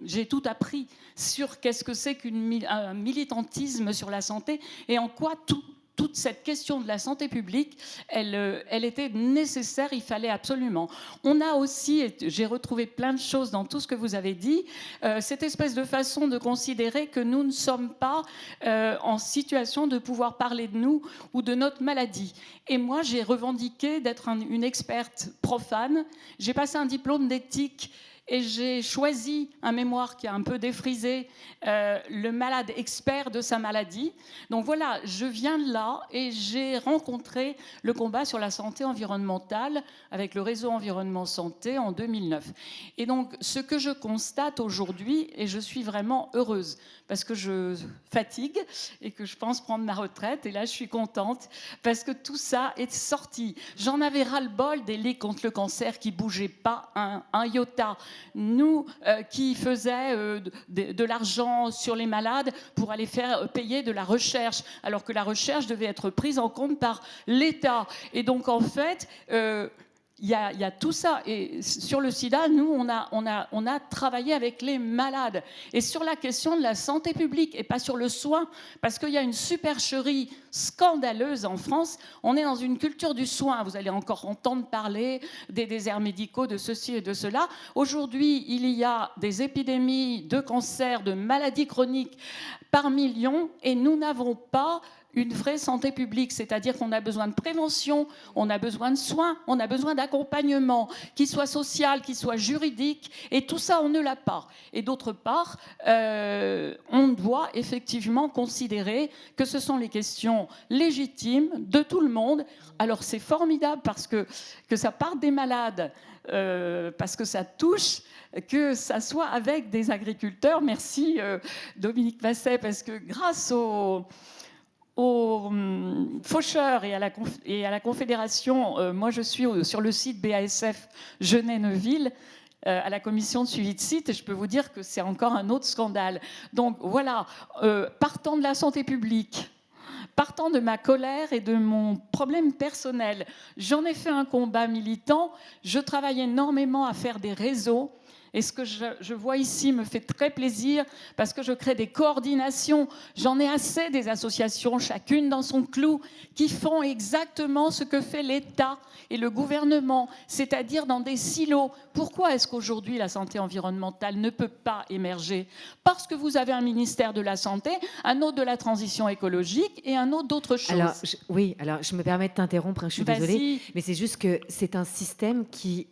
j'ai tout appris sur qu'est-ce que c'est qu'un militantisme sur la santé et en quoi toute cette question de la santé publique, elle était nécessaire, il fallait absolument. On a aussi, j'ai retrouvé plein de choses dans tout ce que vous avez dit, cette espèce de façon de considérer que nous ne sommes pas en situation de pouvoir parler de nous ou de notre maladie. Et moi, j'ai revendiqué d'être une experte profane. J'ai passé un diplôme d'éthique et j'ai choisi un mémoire qui a un peu défrisé le malade expert de sa maladie. Donc voilà, je viens de là et j'ai rencontré le combat sur la santé environnementale avec le réseau Environnement Santé en 2009. Et donc, ce que je constate aujourd'hui, et je suis vraiment heureuse, parce que je fatigue et que je pense prendre ma retraite, et là, je suis contente, parce que tout ça est sorti. J'en avais ras-le-bol des ligues contre le cancer qui ne bougeaient pas un iota. Nous, qui faisaient de l'argent sur les malades pour aller faire payer de la recherche, alors que la recherche devait être prise en compte par l'État. Et donc, en fait, il y a tout ça. Et sur le sida, nous, on a travaillé avec les malades. Et sur la question de la santé publique, et pas sur le soin, parce qu'il y a une supercherie scandaleuse en France. On est dans une culture du soin. Vous allez encore entendre parler des déserts médicaux, de ceci et de cela. Aujourd'hui, il y a des épidémies de cancers, de maladies chroniques par millions, et nous n'avons pas une vraie santé publique, c'est-à-dire qu'on a besoin de prévention, on a besoin de soins, on a besoin d'accompagnement, qu'il soit social, qu'il soit juridique, et tout ça, on ne l'a pas. Et d'autre part, on doit effectivement considérer que ce sont les questions légitimes de tout le monde. Alors c'est formidable parce que ça parte des malades, parce que ça touche, que ça soit avec des agriculteurs. Merci Dominique Vasset, parce que grâce aux faucheurs et à la Confédération, moi je suis sur le site BASF Genève-Neuville, à la commission de suivi de site, et je peux vous dire que c'est encore un autre scandale. Donc voilà, partant de la santé publique, partant de ma colère et de mon problème personnel, j'en ai fait un combat militant, je travaille énormément à faire des réseaux. Et ce que je vois ici me fait très plaisir parce que je crée des coordinations. J'en ai assez des associations, chacune dans son clou, qui font exactement ce que fait l'État et le gouvernement, c'est-à-dire dans des silos. Pourquoi est-ce qu'aujourd'hui la santé environnementale ne peut pas émerger? Parce que vous avez un ministère de la Santé, un autre de la transition écologique et un autre d'autre chose. Alors, je me permets de t'interrompre, je suis désolée, mais c'est juste que c'est un système qui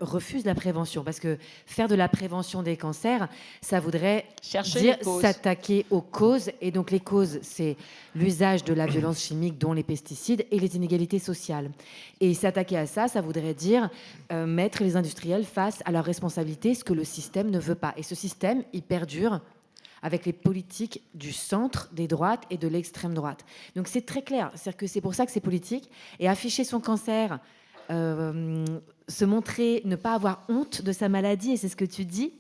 refuse la prévention, parce que faire de la prévention des cancers, ça voudrait dire s'attaquer aux causes, et donc les causes, c'est l'usage de la violence chimique, dont les pesticides, et les inégalités sociales. Et s'attaquer à ça, ça voudrait dire mettre les industriels face à leurs responsabilités, ce que le système ne veut pas. Et ce système, il perdure avec les politiques du centre, des droites et de l'extrême droite. Donc c'est très clair, c'est pour ça que c'est politique, et afficher son cancer, se montrer, ne pas avoir honte de sa maladie, et c'est ce que tu dis,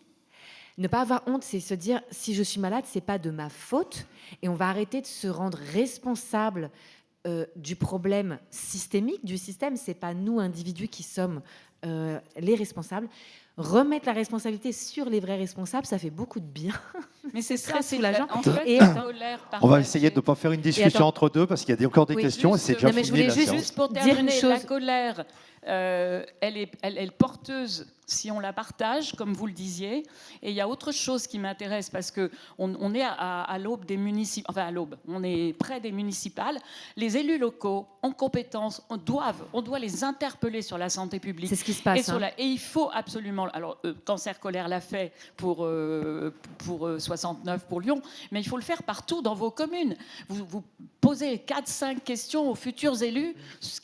Ne pas avoir honte, c'est se dire, si je suis malade, c'est pas de ma faute, et on va arrêter de se rendre responsable du problème systémique du système. C'est pas nous, individus, qui sommes les responsables. Remettre la responsabilité sur les vrais responsables, ça fait beaucoup de bien. Mais c'est très ça, soulageant. En fait, Et la colère On va partagée. essayer de ne pas faire une discussion entre deux parce qu'il y a encore des Oui, questions et c'est déjà non, mais je fini voulais la juste séance. Juste pour dire une terminer, chose. la colère, elle est porteuse si on la partage, comme vous le disiez. Et il y a autre chose qui m'intéresse parce que on est à l'aube des municipales, enfin à l'aube, on est près des municipales. Les élus locaux ont compétence, on doit les interpeller sur la santé publique. C'est ce qui se passe. Et il faut absolument. Alors, Cancer Colère l'a fait pour 69 pour Lyon, mais il faut le faire partout dans vos communes. Vous posez 4-5 questions aux futurs élus.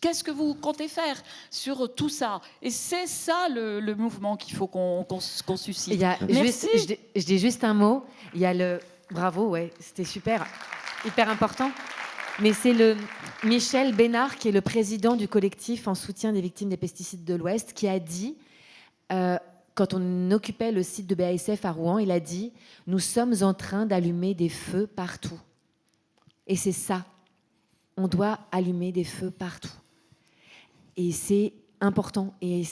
Qu'est-ce que vous comptez faire sur tout ça? Et c'est ça le mouvement qu'il faut qu'on suscite. Il y a Merci. je dis juste un mot. Il y a le bravo, ouais, c'était super, hyper important. Mais c'est le Michel Bénard, qui est le président du collectif en soutien des victimes des pesticides de l'Ouest, qui a dit, quand on occupait le site de BASF à Rouen, il a dit « Nous sommes en train d'allumer des feux partout ». Et c'est ça. On doit allumer des feux partout. Et c'est important. Et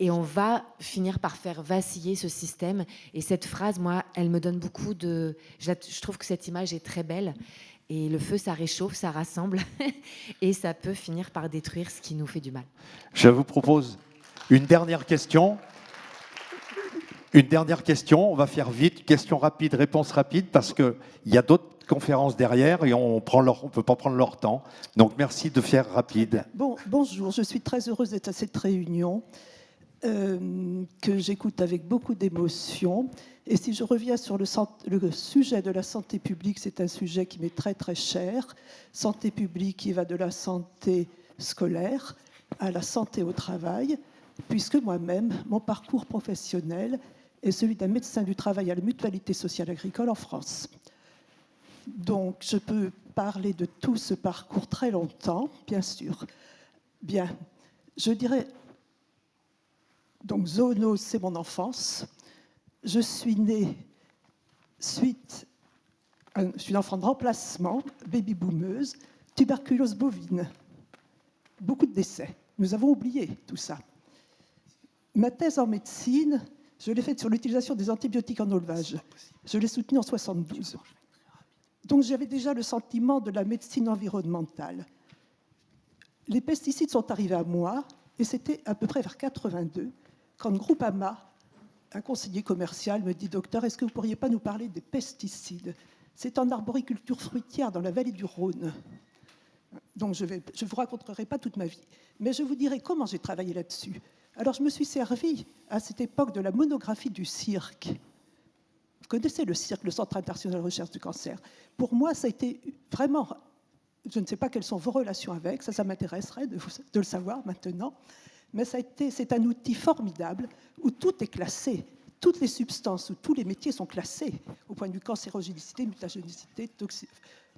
on va finir par faire vaciller ce système. Et cette phrase, moi, elle me donne beaucoup de... Je trouve que cette image est très belle. Et le feu, ça réchauffe, ça rassemble. Et ça peut finir par détruire ce qui nous fait du mal. Je vous propose une dernière question. Une dernière question. On va faire vite. Question rapide, réponse rapide, parce qu'il y a d'autres conférences derrière et on ne peut pas prendre leur temps. Donc, merci de faire rapide. Bonjour, je suis très heureuse d'être à cette réunion que j'écoute avec beaucoup d'émotion. Et si je reviens sur le sujet de la santé publique, c'est un sujet qui m'est très très cher. Santé publique qui va de la santé scolaire à la santé au travail, puisque moi-même, mon parcours professionnel est celui d'un médecin du travail à la Mutualité sociale agricole en France. Donc, je peux parler de tout ce parcours très longtemps, bien sûr. Bien, je dirais, donc zoonose, c'est mon enfance. Je suis née je suis enfant de remplacement, baby-boomeuse, tuberculose bovine. Beaucoup de décès. Nous avons oublié tout ça. Ma thèse en médecine, je l'ai faite sur l'utilisation des antibiotiques en élevage. Je l'ai soutenue en 1972. Donc j'avais déjà le sentiment de la médecine environnementale. Les pesticides sont arrivés à moi, et c'était à peu près vers 82, quand Groupama, un conseiller commercial, me dit « Docteur, est-ce que vous ne pourriez pas nous parler des pesticides ?» C'est en arboriculture fruitière dans la vallée du Rhône. Donc je ne vous raconterai pas toute ma vie, mais je vous dirai comment j'ai travaillé là-dessus. Alors je me suis servi à cette époque de la monographie du cirque. Vous connaissez le cirque, le Centre international de recherche du cancer. Pour moi, ça a été vraiment... Je ne sais pas quelles sont vos relations avec, ça m'intéresserait de le savoir maintenant. Mais c'est un outil formidable où tout est classé. Toutes les substances, où tous les métiers sont classés au point de vue cancérogénicité, mutagénicité,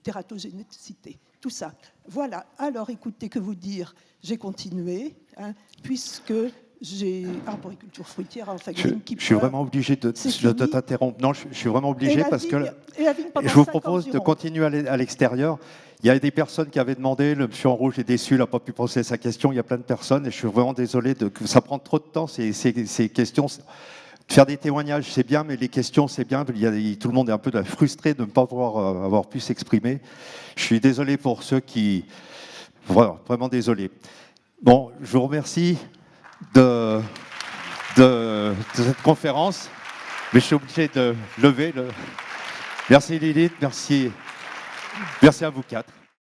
tératogénicité, tout ça. Voilà. Alors, écoutez, que vous dire, j'ai continué, puisque j'ai arboriculture fruitière, enfin, je suis vraiment obligé de t'interrompre. Non, je suis vraiment obligé parce que je vous propose de continuer à l'extérieur. Il y a des personnes qui avaient demandé, le monsieur en rouge est déçu, il n'a pas pu poser sa question, il y a plein de personnes et je suis vraiment désolé que ça prend trop de temps, ces questions. Faire des témoignages, c'est bien, mais les questions, c'est bien. Tout le monde est un peu frustré de ne pas avoir pu s'exprimer. Je suis désolé pour ceux qui... Voilà, vraiment désolé. Bon, je vous remercie de cette conférence, mais je suis obligé de lever le... Merci Lilith, merci à vous quatre.